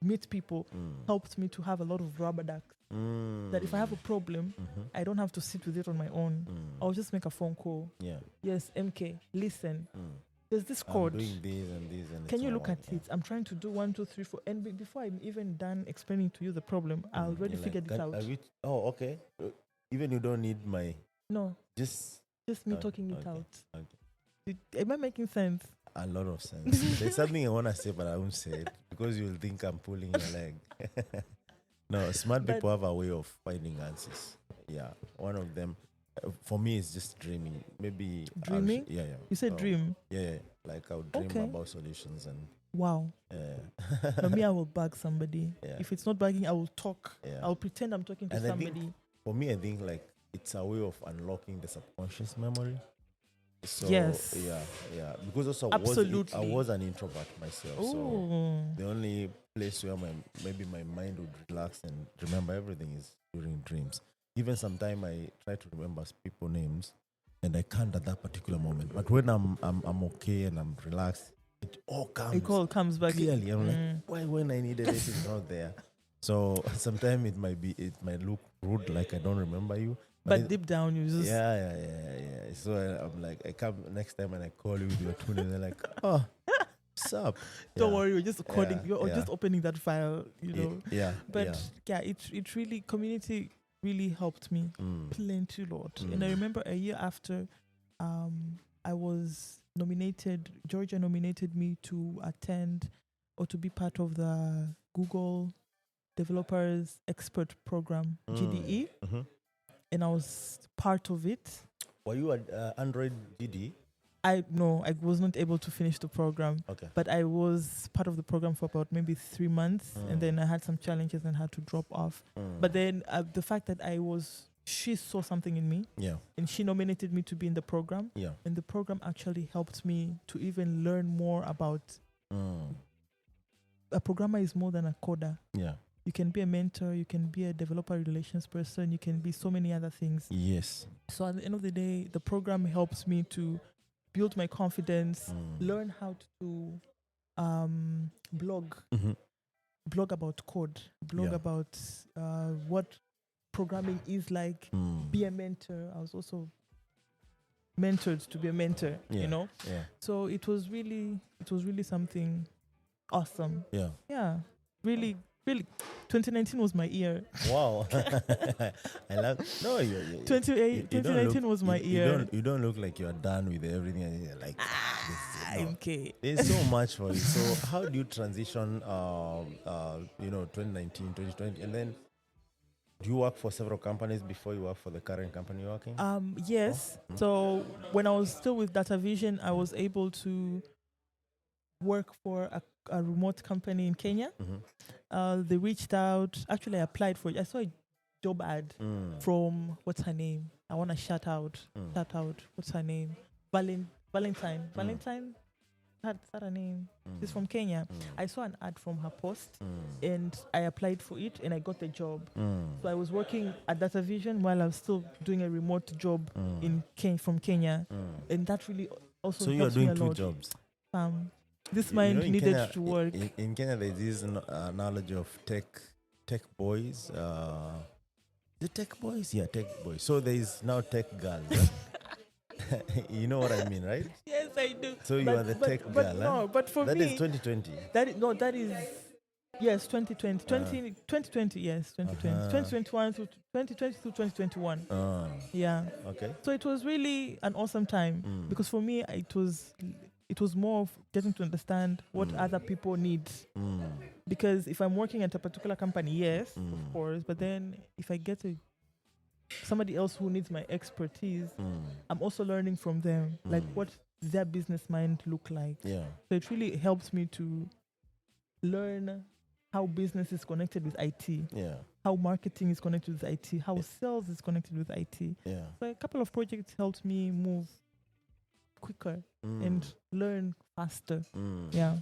meet people helped me to have a lot of rubber ducks. That if I have a problem, I don't have to sit with it on my own. I'll just make a phone call.
Yeah.
Yes, MK, listen. There's this
I'm
code.
doing this and this and
Can you
so
look
on.
at it? I'm trying to do 1, 2, 3, 4. And before I'm even done explaining to you the problem, I already
You're
figured it out.
Okay. Even you don't need my.
No,
Just
me talking it out.
Okay.
Am I making sense?
A lot of sense. There's something I want to say, but I won't say it because you'll think I'm pulling your leg. No, smart people have a way of finding answers. Yeah, one of them, for me, is just dreaming. Maybe
dreaming.
Yeah.
You said dream.
Yeah. Like I would dream about solutions and.
Wow. For me, I will bug somebody.
Yeah.
If it's not bugging, I will talk.
Yeah.
I'll pretend I'm talking to
and
somebody.
For me, I think like it's a way of unlocking the subconscious memory. So,
yes.
Yeah. Because also I was an introvert myself.
Ooh.
So the only place where maybe my mind would relax and remember everything is during dreams. Even sometimes I try to remember people names and I can't at that particular moment. But when I'm okay and I'm relaxed, it all comes
back
clearly. I'm like, why when I needed it, it's not there. So sometimes it might look rude, like I don't remember you.
But deep down, you just...
Yeah. So I'm like, I come next time and I call you with your tune and they're like, oh, what's up?
Don't worry, you're just coding. You're just opening that file, you know. But it really, community really helped me plenty lot. And I remember a year after, I was nominated, Georgia nominated me to attend or to be part of the Google Developers Expert Program, GDE. And I was part of it.
Were you at Android GD?
No, I was not able to finish the program.
Okay.
But I was part of the program for about maybe 3 months. And then I had some challenges and had to drop off. But then the fact that she saw something in me.
Yeah.
And she nominated me to be in the program.
Yeah.
And the program actually helped me to even learn more about... A programmer is more than a coder.
Yeah.
You can be a mentor, you can be a developer relations person, you can be so many other things.
Yes.
So at the end of the day, the program helps me to build my confidence, learn how to blog, blog about code, blog about what programming is like, be a mentor. I was also mentored to be a mentor, you know?
Yeah.
So it was really something awesome.
Yeah.
Yeah. Really, 2019 was my year.
Wow. I love. No,
2019 was my year.
You don't look like you're done with everything. You're like,
okay.
There's so much for you. So how do you transition? 2019, 2020, and then do you work for several companies before you work for the current company you're working?
Yes. So when I was still with Data Vision, I was able to work for a remote company in Kenya. They reached out. Actually, I applied for it. I saw a job ad from, what's her name? I want to shout out. What's her name? Valentine. Valentine? That's her name. She's from Kenya. I saw an ad from her post and I applied for it and I got the job. So I was working at Data Vision while I was still doing a remote job from Kenya. And that really also
so you are doing 2 jobs?
This mind needed
Kenya,
to work.
In Kenya, there's this knowledge of tech boys. The tech boys? Yeah, tech boys. So there is now tech girls. You know what I mean, right?
Yes, I do.
So you are the tech girl.
No, but for
that
me...
That is 2020.
That is... Yes, 2020. 2020, yes, 2020. 2021 to 2020 to 2021. Yeah.
Okay.
So it was really an awesome time because for me, it was more of getting to understand what other people need. Because if I'm working at a particular company, yes, of course, but then if I get somebody else who needs my expertise, I'm also learning from them, like what their business mind look like.
Yeah.
So it really helps me to learn how business is connected with IT.
Yeah.
How marketing is connected with IT. How sales is connected with IT.
Yeah.
So a couple of projects helped me move quicker and learn faster. Yeah.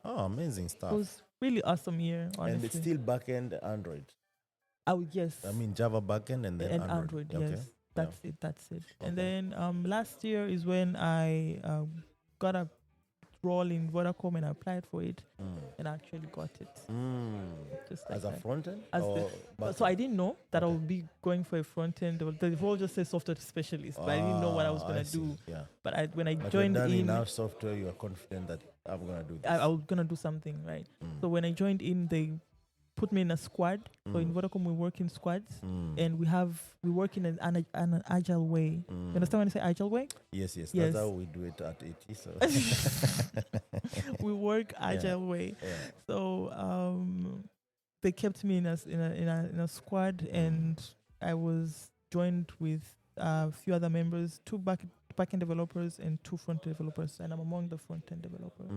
Oh, amazing stuff.
It was really awesome year, honestly.
And it's still backend Android.
Oh, yes.
I mean Java backend and then
Android. Yes.
Okay.
That's it.
Okay.
And then last year is when I got a role in Vodacom, and I applied for it, and I actually got it. Just like
As a
that.
front end?
As
or
But so I didn't know that I
Okay.
would be going for a front end. The role just says software specialist, but I didn't know what I was gonna
see.
do.
Yeah.
But when I
But
joined
you've done
in,
enough software, you are confident that I'm going to do this.
I was gonna do something, right? So when I joined in, they put me in a squad. So in Vodacom, we work in squads, and we work in an agile way. You understand when I say agile way?
Yes.
Yes.
That's how we do it at AT. So.
We work agile way.
Yeah.
So they kept me in a squad, and I was joined with a few other members, two backend developers and two front-end developers, and I'm among the front-end developers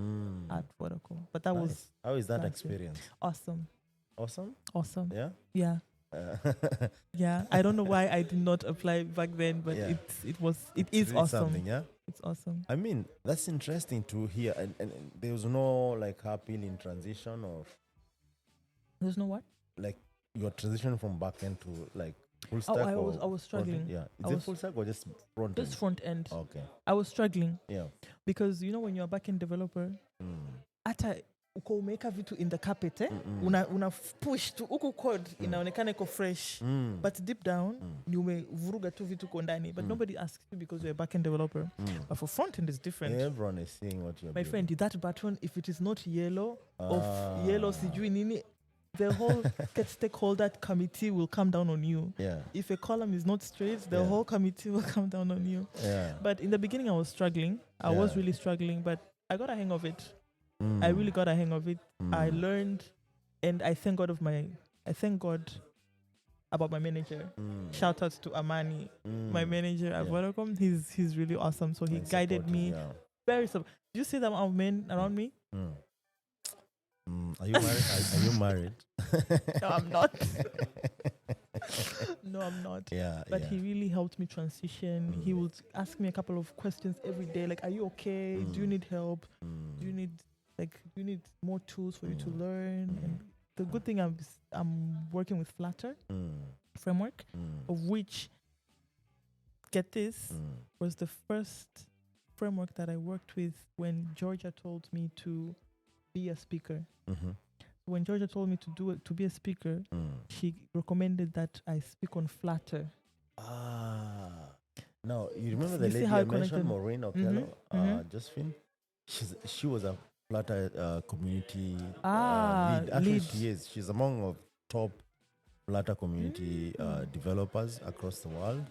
at Vodacom. But that was
How is that
last year.
experience?
Awesome.
Awesome? Yeah?
Yeah. Yeah. I don't know why I did not apply back then, but
Yeah.
it
It's
is
really
awesome.
something, yeah?
It's awesome.
I mean, that's interesting to hear. And there was no like happy in transition, or
There's no what?
like your transition from back end to like full stack.
I
or
was
front end?
struggling.
Yeah.
I
Is it
was-
full stack or just front end?
Just front end.
Okay.
I was struggling
Yeah.
because when you're a backend developer, hata uko umeweka vitu in the carpet, una push tu huku code inaonekana iko fresh, but deep down ni umevuruga tu vitu kwa ndani, but nobody asks you because you're a backend developer. But for front end is different.
Yeah, everyone is seeing what you're
My
doing.
friend, that button, if it is not yellow, of yellow sijui nini, the whole stakeholder committee will come down on you.
Yeah.
If a column is not straight, the
Yeah.
whole committee will come down on you.
Yeah.
But in the beginning, I was struggling. I was really struggling, but I got a hang of it. I really got a hang of it. I learned, and I thank God about my manager. Shout out to Amani, my manager at Vodacom. He's really awesome. So he
And
guided
supportive,
me
yeah.
very. Do you see the amount of men around me?
Are you married? Are you married?
No, I'm not. No, I'm not.
Yeah.
But
yeah.
he really helped me transition. He would ask me a couple of questions every day, like, "Are you okay? Do you need help? Do you need more tools for you to learn?" And the good thing I'm working with Flutter framework, of which, get this, was the first framework that I worked with when Georgia told me to be a speaker. When Georgia told me to be a speaker, she recommended that I speak on Flutter.
Now, you remember the
You see
lady
how
I
it connected?
mentioned, Maureen Okello, Josephine? She was a Flutter community lead. Actually,
lead.
she is. She's among of top Flutter community developers across the world.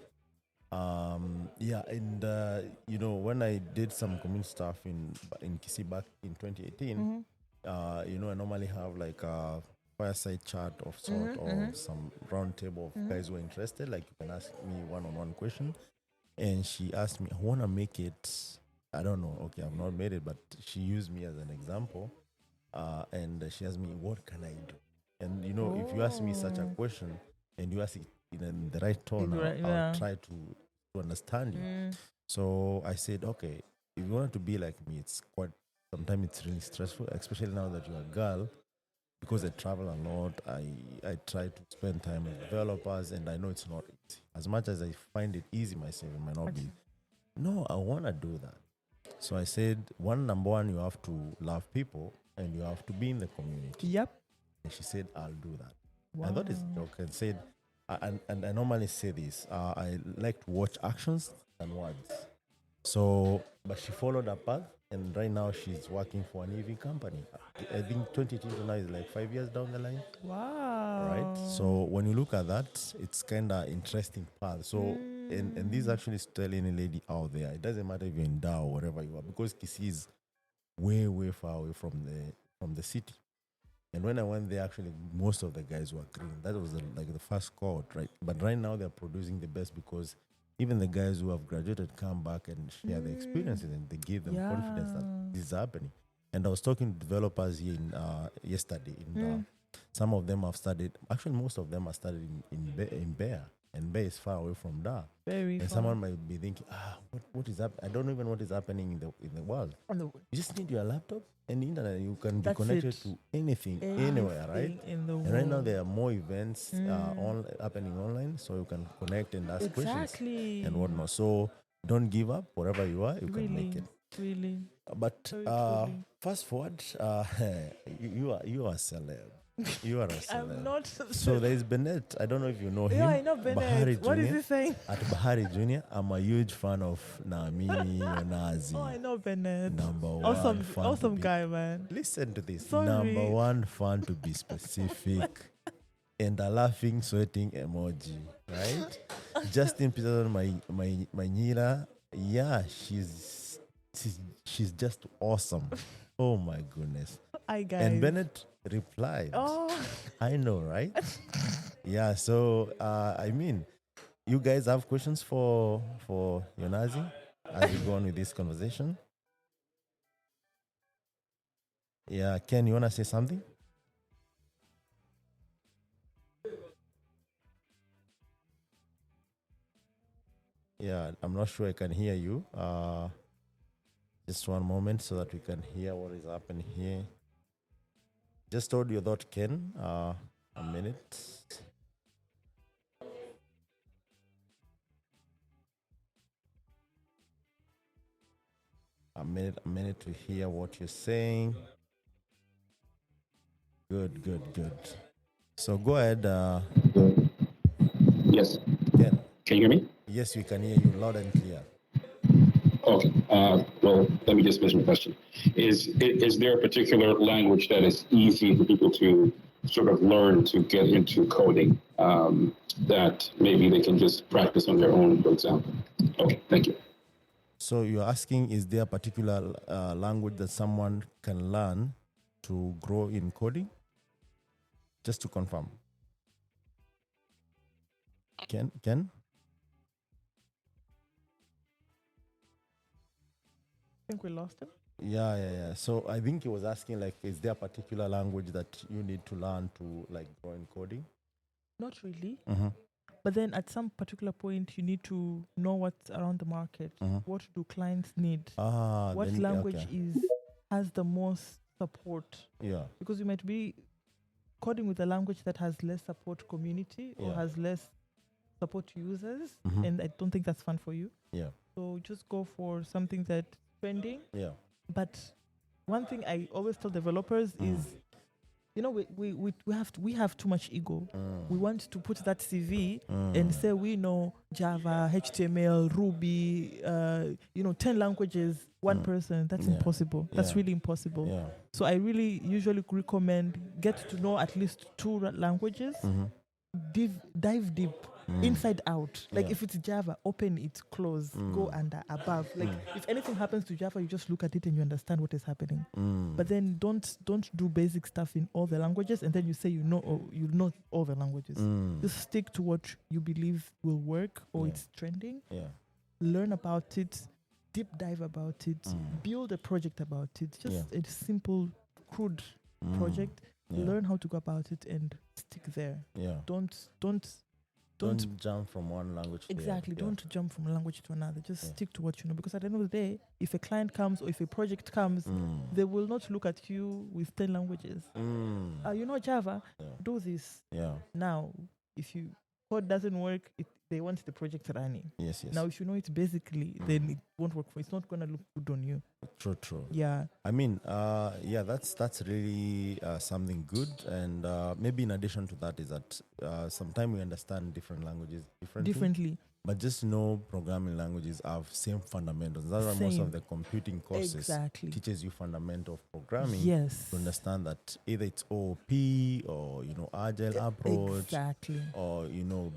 When I did some community stuff in Kisii back in 2018, I normally have like a fireside chat of sort or some round table of guys who are interested. Like, you can ask me one-on-one question. And she asked me, I want to make it, I don't know, okay, I've not made it, but she used me as an example. And she asked me, what can I do? And, if you ask me such a question and you ask it in the right tone, I'll try to understand you. So I said, okay, if you want to be like me, sometimes it's really stressful, especially now that you're a girl. Because I travel a lot, I try to spend time with developers, and I know it's not easy. As much as I find it easy myself, it might not be. No, I want to do that. So I said, number one, you have to love people, and you have to be in the community.
Yep.
And she said, I'll do that.
Wow.
I thought it's a joke, and said, and I normally say this, I like to watch actions than words. So, but she followed her path, and right now she's working for an EV company. I think 2020 now is like 5 years down the line.
Wow.
Right? So when you look at that, it's kind of interesting path. So, and this actually is telling any lady out there, it doesn't matter if you're in Dar or wherever you are, because Kisii is way, way far away from the city. And when I went there, actually, most of the guys were green. That was the first cohort, right? But right now they're producing the best, because even the guys who have graduated come back and share the experiences, and they give them confidence that this is happening. And I was talking to developers here yesterday. Some of them have studied. Actually, most of them have studied in Bear, and Bear is far away from Dar.
Very
And
far.
someone might be thinking, what is up? I don't know even what is happening in the world. You just need your laptop and the internet. You can be
That's
connected
it.
to anything, anywhere, right?
Anything in the
And right now
world.
there are more events happening online, so you can connect and ask questions
Exactly.
and whatnot. So don't give up. Wherever you are, you can make
Really.
it.
Really.
But
Very truly.
fast forward, you are a celeb. You are a
I'm
celeb.
not.
So there is Bennett. I don't know if you know
Yeah,
him.
I know
Bahari
Bennett. What is
Jr.
he saying?
At Bahari Jr., I'm a huge fan of Naamini Yonazi.
Oh, I know Bennett.
Number one
Awesome,
fan to
awesome
be.
guy, man.
Listen to this. Number
Sorry.
one fan to be specific. And a laughing, sweating emoji, right? Justin Peterson, my Nira. Yeah, she's just awesome. Oh my goodness.
Hi, guys.
And Bennett replied,
Oh.
I know, right? Yeah, so I mean, you guys have questions for Yonazi as we go on with this conversation? Yeah, Ken, you wanna say something? Yeah, I'm not sure I can hear you. Just one moment so that we can hear what is happening here. Just hold your thought, Ken. A minute. A minute to hear what you're saying. Good. So go ahead,
Yes.
Ken.
Can you hear me?
Yes, we can hear you loud and clear.
Okay. Well, let me just finish my question. Is there a particular language that is easy for people to sort of learn to get into coding that maybe they can just practice on their own, for example? Okay. Thank you.
So you're asking, is there a particular language that someone can learn to grow in coding? Just to confirm. Ken?
I think we lost him.
Yeah. So I think he was asking, like, is there a particular language that you need to learn to, like, grow in coding?
Not really.
Mm-hmm.
But then at some particular point, you need to know what's around the market.
Mm-hmm.
What do clients need? What
Then,
language
okay.
has the most support?
Yeah.
Because you might be coding with a language that has less support community or
Yeah.
has less support users,
Mhm.
and I don't think that's fun for you.
Yeah.
So just go for something that's trending.
Yeah.
But one thing I always tell developers is, you know, we have too much ego. We want to put that CV and say we know Java, HTML, Ruby, 10 languages, one person. That's
Yeah.
impossible. That's
Yeah.
really impossible.
Yeah.
So I really usually recommend get to know at least two languages. Dive deep, inside out. Like
Yeah.
if it's Java, open it, close, go under, above. Like if anything happens to Java, you just look at it and you understand what is happening. But then don't do basic stuff in all the languages and then you say you know all the languages. Just stick to what you believe will work or
Yeah.
it's trending.
Yeah.
Learn about it, deep dive about it, build a project about it. Just a simple, crude project.
Yeah.
Learn how to go about it and stick there.
Yeah.
Don't
Don't jump from one language to the other.
exactly.
Yeah.
Don't jump from a language to another. Just
Yeah.
stick to what you know. Because at the end of the day, if a client comes or if a project comes, they will not look at you with 10 languages. You know Java,
Yeah.
do this.
Yeah.
Now, if you code doesn't work, they want the project running.
Yes.
Now, if you know it basically, then it won't work for you. It's not going to look good on you.
True.
Yeah.
I mean, that's really something good. And maybe in addition to that is that sometimes we understand different languages differently. But just know programming languages have same fundamentals. That's why most
Same.
of the computing courses
Exactly.
teaches you fundamental of programming.
Yes.
To understand that either it's OOP or agile approach.
Exactly.
Or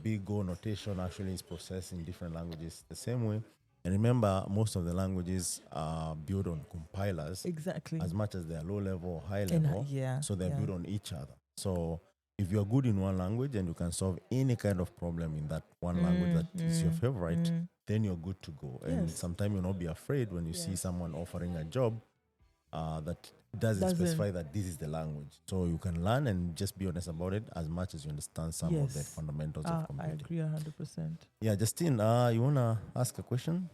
big O notation actually is processed in different languages the same way. And remember, most of the languages are built on compilers.
Exactly.
As much as they are low level or high
And,
level.
yeah,
So they're
yeah.
built on each other. So if you're good in one language and you can solve any kind of problem in that one language that is your favorite, then you're good to go. And
Yes.
sometimes you'll not be afraid when you see someone offering a job that doesn't specify that this is the language. So you can learn and just be honest about it as much as you understand some of the
Yes.
fundamentals of
I
computing.
agree 100%.
Yeah, Justine, you want to ask a question?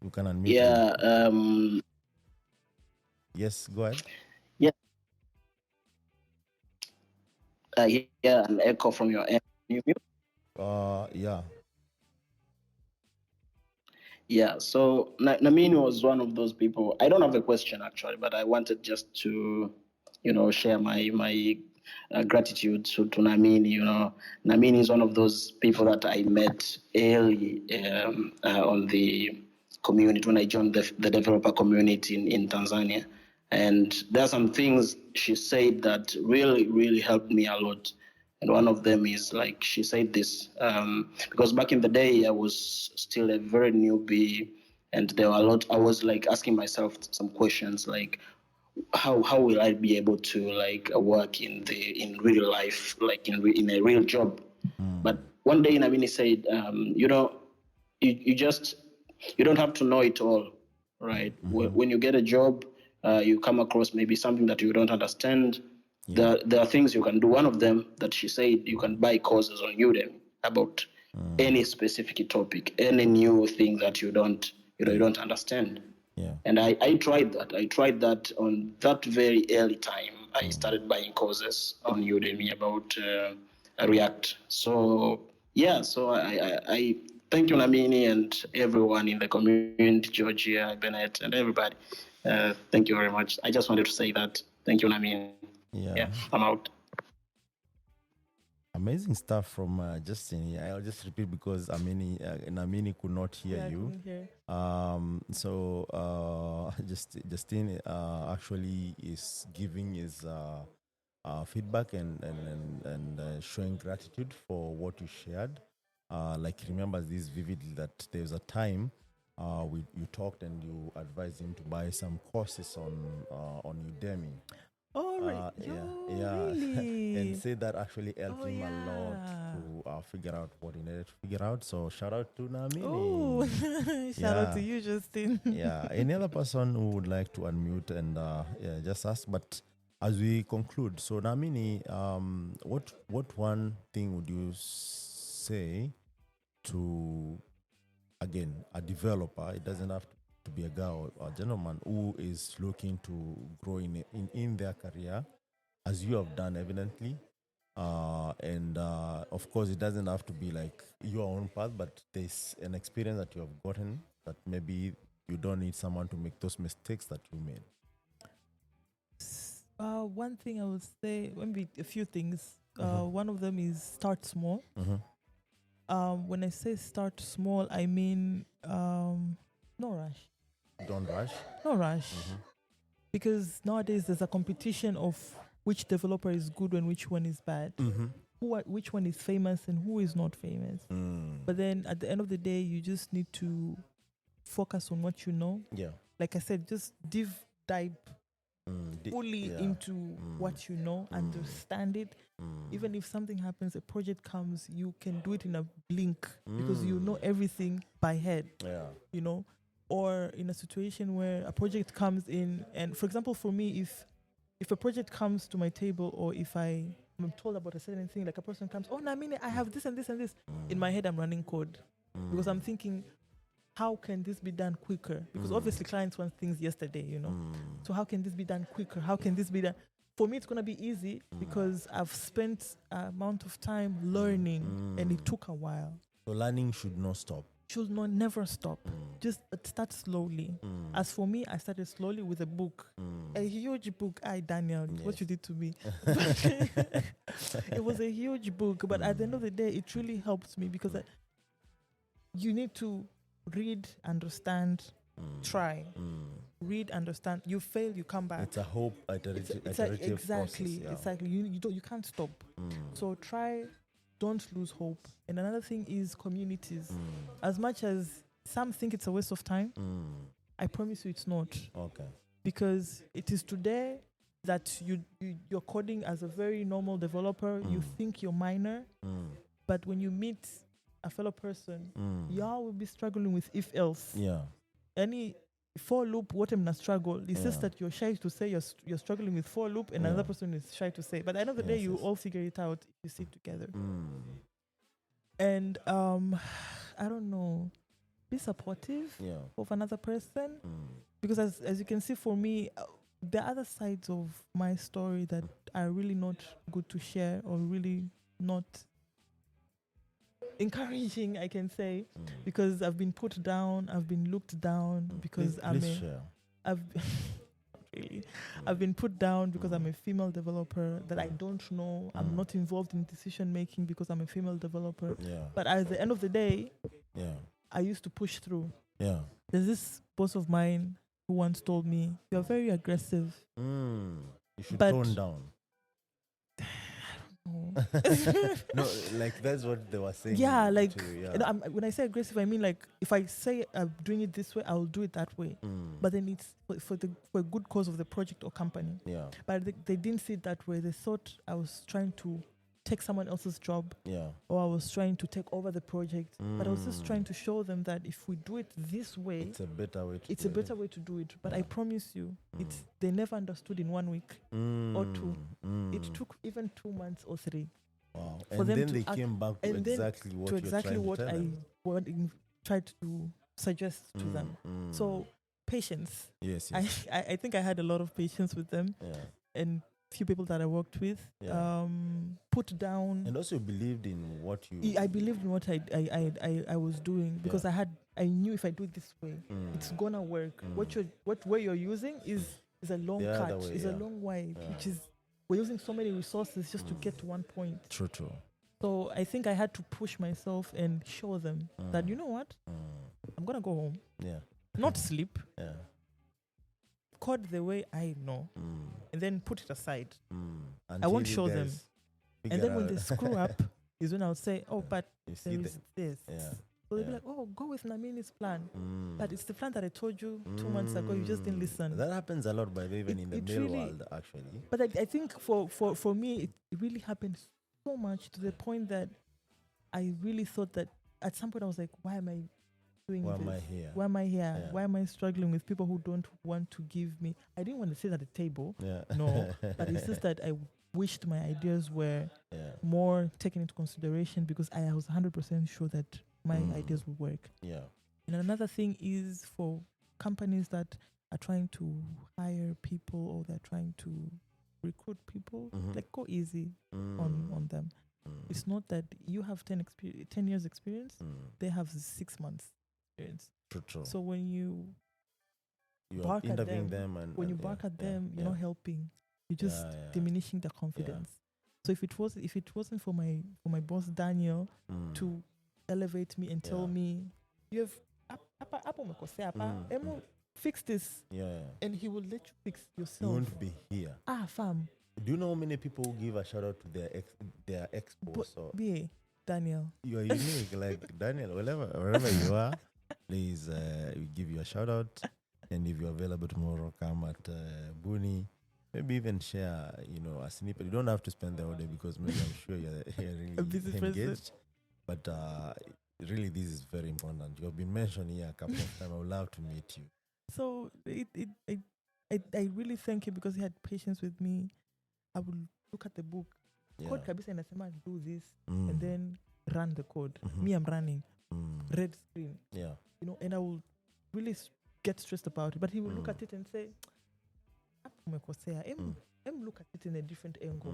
You can unmute.
Yeah.
Yes, go ahead.
Yeah. Yeah. An echo from your end. You mute?
Yeah.
Yeah, so Naamini was one of those people. I don't have a question actually, but I wanted just to, share my gratitude to Naamini. Naamini is one of those people that I met early on the community when I joined the developer community in Tanzania, and there are some things she said that really really helped me a lot. And one of them is like she said this because back in the day I was still a very newbie, and there were a lot. I was like asking myself some questions like, how will I be able to like work in real life, like in a real job? But one day Navini said, you just you don't have to know it all, right? When you get a job, you come across maybe something that you don't understand. There are things you can do. One of them that she said, you can buy courses on Udemy about any specific topic, any new thing that you don't understand.
Yeah.
And I tried that. I tried that on that very early time. I started buying courses on Udemy about React. So yeah, so I thank you, Naamini, and everyone in the community, Georgia, Bennett, and everybody. Thank you very much. I just wanted to say that. Thank you, Naamini.
Yeah.
Yeah, I'm out.
Amazing stuff from Justin. Yeah, I'll just repeat because Naamini could not hear
Yeah, I
you.
couldn't hear.
Justin actually is giving his feedback and showing gratitude for what you shared. Like he remembers this vividly that there's a time you talked and you advised him to buy some courses on Udemy.
Oh, right.
Yeah,
Really?
and say that actually helped
Oh,
him a lot
yeah.
to figure out what he needed to figure out. So shout out to Naamini.
Oh, shout out to
Yeah.
you, Justin.
Yeah, any other person who would like to unmute and just ask. But as we conclude, so Naamini, what one thing would you say to, again, a developer? It doesn't have to be a girl or a gentleman who is looking to grow in their career, as you have done evidently. And of course, it doesn't have to be like your own path, but there's an experience that you have gotten that maybe you don't need someone to make those mistakes that you made.
One thing I would say, maybe a few things. One of them is start small. When I say start small, I mean no rush.
Don't rush.
No rush. Because nowadays there's a competition of which developer is good and which one is bad. Which one is famous and who is not famous. But then at the end of the day, you just need to focus on what you know.
Yeah.
Like I said, just dive fully into what you know, understand it. Even if something happens, a project comes, you can do it in a blink because you know everything by head.
Yeah.
You know, or in a situation where a project comes in, and for example, for me, if a project comes to my table, or if I'm told about a certain thing, like a person comes, oh, Naamini, I have this and this and this. In my head, I'm running code because I'm thinking, how can this be done quicker? Because obviously clients want things yesterday, you know. So how can this be done quicker? How can this be done? For me, it's going to be easy because I've spent an amount of time learning and it took a while.
So learning should not stop.
Should not never stop. Just start slowly. As for me, I started slowly with a book. A huge book. Daniel, what you did to me. It was a huge book, but at the end of the day, it really helped me because you need to read, understand, try. Read, understand. You fail, you come back.
It's a hope iterative
exactly,
process. Yeah.
exactly. You can't stop. So try. Don't lose hope. And another thing is communities. As much as some think it's a waste of time, I promise you it's not.
Okay.
Because it is today that you're coding as a very normal developer. You think you're minor, but when you meet a fellow person, y'all will be struggling with if else.
Yeah.
Any for loop, what I'm not struggle. It's just that you're shy to say you're struggling with for loop, and another person is shy to say. But at the end of the day, you all figure it out if you sit together. And I don't know, be supportive of another person, because as you can see, for me, the other sides of my story that are really not good to share, or really not encouraging, I can say, because I've been put down, I've been looked down because
Please share.
I've really, I've been put down because I'm a female developer that I don't know. I'm not involved in decision making because I'm a female developer.
Yeah.
But at the end of the day,
Yeah.
I used to push through.
Yeah.
There's this boss of mine who once told me, "You're very aggressive."
You should
But-
tone down.
Oh.
No, like that's what they were saying.
Yeah, like
to you,
you know, when I say aggressive, I mean like if I say I'm doing it this way, I'll do it that way. But then it's for a good cause of the project or company.
Yeah.
But they didn't see it that way. They thought I was trying to take someone else's job,
Yeah.
or I was trying to take over the project. But I was just trying to show them that if we do it this way,
It's a better way to
it's
do
a
it.
better way to do it. But I promise you, they never understood in 1 week or 2. It took even 2 months or 3.
Wow.
for
And
them
then
to
they
act-
came back to
and then
exactly what
to
you're
exactly
trying
what
to tell them.
tried to suggest to them. So patience.
Yes.
I think I had a lot of patience with them,
Yeah.
and few people that I worked with.
Yeah.
Put down.
And also believed in what you.
I believed in what I was doing because I knew if I do it this way, it's gonna work. What way you're using is a long
The other
cut,
way,
is
yeah.
a long way, which is we're using so many resources just to get to one point.
True.
So I think I had to push myself and show them that you know what, I'm gonna go home,
Yeah.
not sleep,
Yeah.
code the way I know, and then put it aside.
Until
won't
you
show them.
guys
And
figure
then when
out-
they screw up, is when I'll say, oh, but
you see
there is this.
Yeah.
So they'll be
Yeah.
like, oh, go with Naamini's plan. But it's the plan that I told you 2 months ago. You just didn't listen.
That happens a lot, by the way, even
It-
in the
it
male
really-
world, actually.
But I think for me, it really happened so much to the point that I really thought that at some point I was like, why am I doing
Why
this?
am I here?
Why am I here?
Yeah.
Why am I struggling with people who don't want to give me? I didn't want to sit at the table.
Yeah.
No, but it's just that I wished my ideas were
Yeah.
more taken into consideration because I was 100% sure that my ideas would work.
Yeah.
And another thing is for companies that are trying to hire people or they're trying to recruit people, like go easy on them. It's not that you have 10 years experience, they have 6 months experience.
True.
So when you
You are
bark at
interviewing
them,
them, and
when you
and
bark
yeah,
at them, you're not helping. You're just
yeah.
diminishing their confidence. So if it wasn't for my boss Daniel to elevate me and tell me you have fix this, and he will let you fix
You
yourself.
won't be here.
Fam,
Do you know how many people who give a shout out to their expos? Or
be Daniel.
you are unique, like Daniel. Wherever you are, please, we give you a shout out. And if you're available tomorrow, come at Buni. Maybe even share, a snippet. You don't have to spend the whole day because maybe I'm sure you're really
A busy person.
engaged. But really, this is very important. You've been mentioned here a couple of times. I would love to meet you.
So I really thank you because he had patience with me. I would look at the book. Code kabisa inasema do this and then run the code. Me, I'm running. Red screen.
Yeah.
And I will really get stressed about it. But he will look at it and say, look at it in a different angle.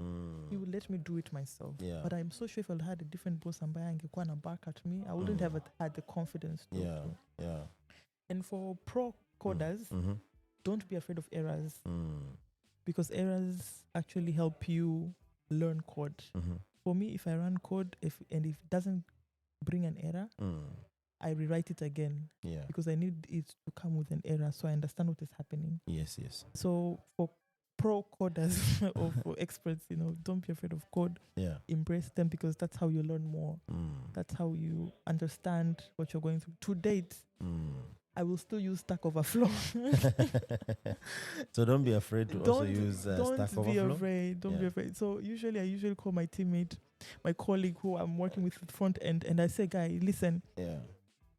He will let me do it myself.
Yeah.
But I'm so sure if I had a different boss ambaye angekuwa na back at me, I wouldn't have had the confidence to.
Yeah.
And for pro coders, don't be afraid of errors because errors actually help you learn code. For me, if I run code if it doesn't bring an error, I rewrite it again because I need it to come with an error so I understand what is happening.
Yes.
So for pro coders or for experts, don't be afraid of code.
Yeah.
Embrace them because that's how you learn more. That's how you understand what you're going through. To date, I will still use Stack Overflow.
So don't be afraid to also use Stack Overflow.
Don't be afraid. Don't be afraid. So I usually call my teammate, my colleague who I'm working with front end, and I say, guy, listen.
Yeah.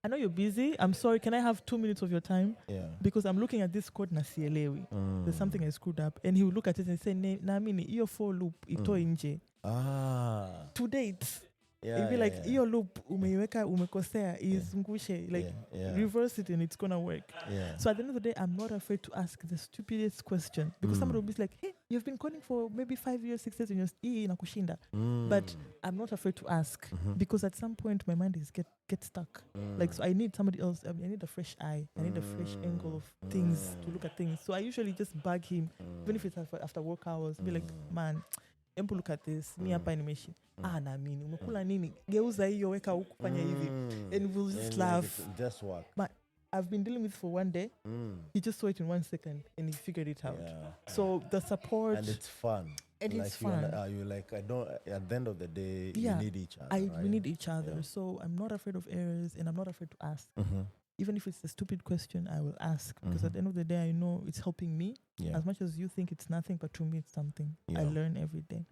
I know you're busy. I'm sorry. Can I have 2 minutes of your time?
Yeah.
Because I'm looking at this code na sielewi. There's something I screwed up. And he will look at it and say, Naamini, iyo for loop, ito inje.
Ah.
To date, It'd be like, your loop, umeiweka, umekosea, izungushe, like, reverse it and it's gonna work. So at the end of the day, I'm not afraid to ask the stupidest question because somebody will be like, hey, you've been coding for maybe 5 years, 6 years, and you're inakushinda. But I'm not afraid to ask because at some point my mind is get stuck. Like, so I need somebody else. I need a fresh eye. I need a fresh angle of things to look at things. So I usually just bug him, even if it's after work hours. Be like, man, empu look at this. Mi hapa animation. Naamini, umekula nini? Geuza hiyo, weka huku, fanya hivi. And we'll just laugh.
Just work.
But I've been dealing with it for one day. He just saw it in 1 second and he figured it out. So the support.
And it's fun.
And
like
it's fun.
You're like, I don't, at the end of the day, you need each other. Right?
We need each other. So I'm not afraid of errors and I'm not afraid to ask. Even if it's a stupid question, I will ask. Because at the end of the day, I know it's helping me. As much as you think it's nothing, but to me it's something. I learn every day.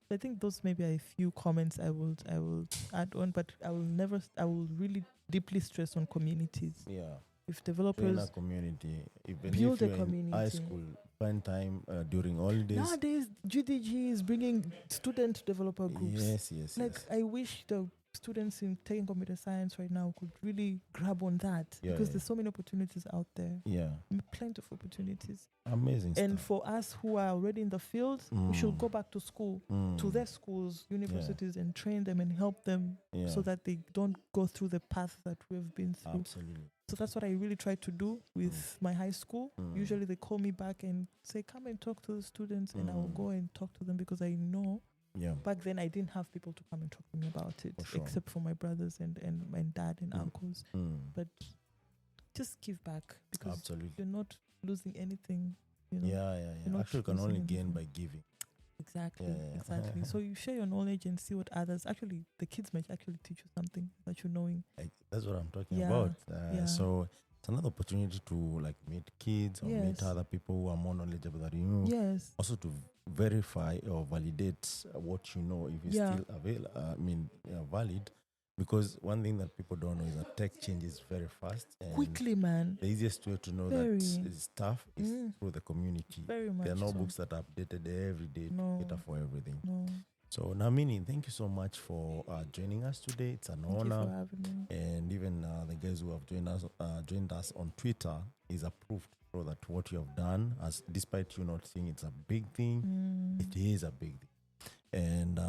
So I think those maybe are a few comments I will add on, but I will really deeply stress on communities. If developers
in a community, even
build
if
a
you're
community.
in high school, find time during holidays.
Nowadays, GDG is bringing student developer groups.
Yes.
I wish the students in taking computer science right now could really grab on that because there's so many opportunities out there. Plenty of opportunities.
Amazing
and
stuff.
For us who are already in the field, we should go back to school, to their schools, universities, and train them and help them so that they don't go through the path that we've been through.
Absolutely.
So that's what I really try to do with my high school. Usually they call me back and say, come and talk to the students, and I will go and talk to them because I know back then I didn't have people to come and talk to me about it, except for my brothers and my dad and uncles. But just give back because you're not losing anything. You know?
Actually, you can only gain by giving.
Exactly. So you share your knowledge and see what others. Actually, the kids might actually teach you something that you're knowing.
That's what I'm talking about. So it's another opportunity to like meet kids or meet other people who are more knowledgeable than you.
Yes.
Also to verify or validate what you know if it's still valid. Because one thing that people don't know is that tech changes very fast. And
quickly, man.
The easiest way to know that stuff is through the community.
Very much.
There are no
so.
books that are updated every day
No.
to cater for everything.
No.
So Naamini, thank you so much for joining us today. It's an honor.
Thank you for having me.
And even the guys who have joined us on Twitter is a proof to show that what you have done, as despite you not seeing it's a big thing, it is a big thing. And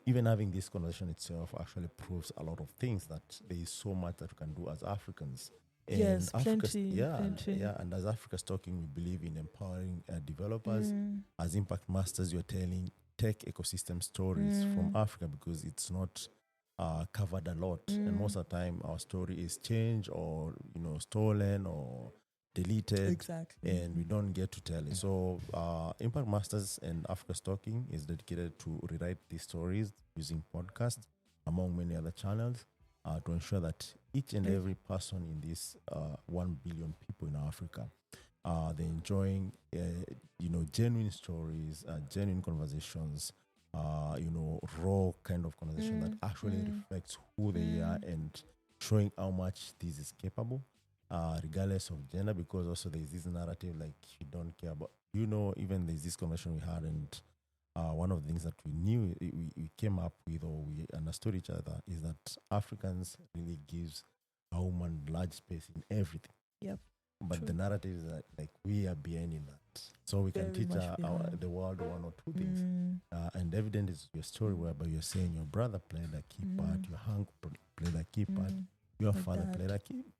even having this conversation itself actually proves a lot of things, that there is so much that we can do as Africans. And
yes,
Africa's,
plenty.
And as Africa's talking, we believe in empowering developers. As Impact Masters, you're telling tech ecosystem stories from Africa because it's not covered a lot. And most of the time, our story is changed or stolen or deleted.
Exactly.
And we don't get to tell it. So Impact Masters and Africa's Talking is dedicated to rewrite these stories using podcasts, among many other channels, to ensure that each and every person in this 1 billion people in Africa, they're enjoying genuine stories, genuine conversations, raw kind of conversation that actually reflects who they are and showing how much this is capable, regardless of gender, because also there's this narrative like you don't care about, even there's this conversation we had, and one of the things that we knew, we came up with, or we understood each other, is that Africans really gives a woman large space in everything.
Yep.
But
True.
the narrative is that like we are behind in that. So we can
Very
teach
much
the world one or two things. And evident is your story whereby you're saying your brother played a key part, your uncle played a key part, your
My
father
dad.
played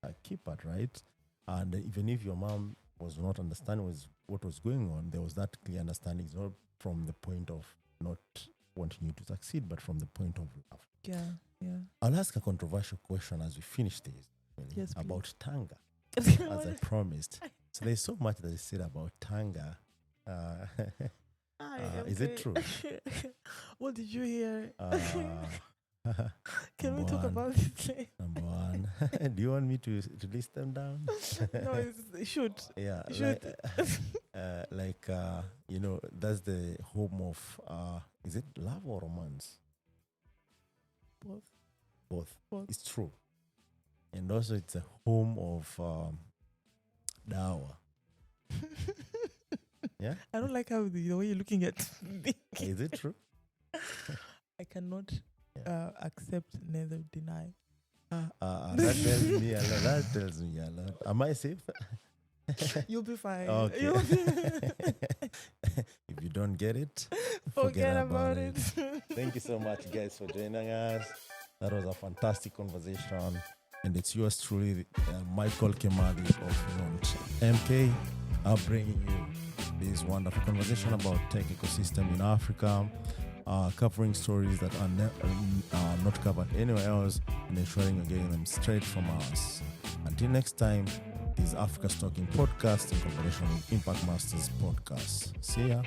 a key part, right? And even if your mom was not understanding what was going on, there was that clear understanding. It's not from the point of not wanting you to succeed, but from the point of love.
Yeah.
I'll ask a controversial question as we finish this,
Yes,
about Tanga, as I promised. So there's so much that is said about Tanga. Is it true?
What did you hear? Can we
Number
talk
one.
about it?
Number one. Do you want me to list them down?
No, it should.
Yeah,
You should.
that's the home of, is it love or romance? Both. It's true. And also it's a home of dawa. Yeah?
I don't like how the way you're looking at me.
Is it true?
I cannot. accept, neither deny.
That tells me a lot. That tells me a lot. Am I safe?
You'll be fine.
Okay.
You'll be
If you don't get it,
forget about it.
Thank you so much, guys, for joining us. That was a fantastic conversation. And it's yours truly, Michael Kemali of Launch MK, bringing you this wonderful conversation about tech ecosystem in Africa, covering stories that are not covered anywhere else, and ensuring you're getting them straight from us. Until next time, this is Africa's Talking Podcast in collaboration with Impact Masters Podcast. See ya.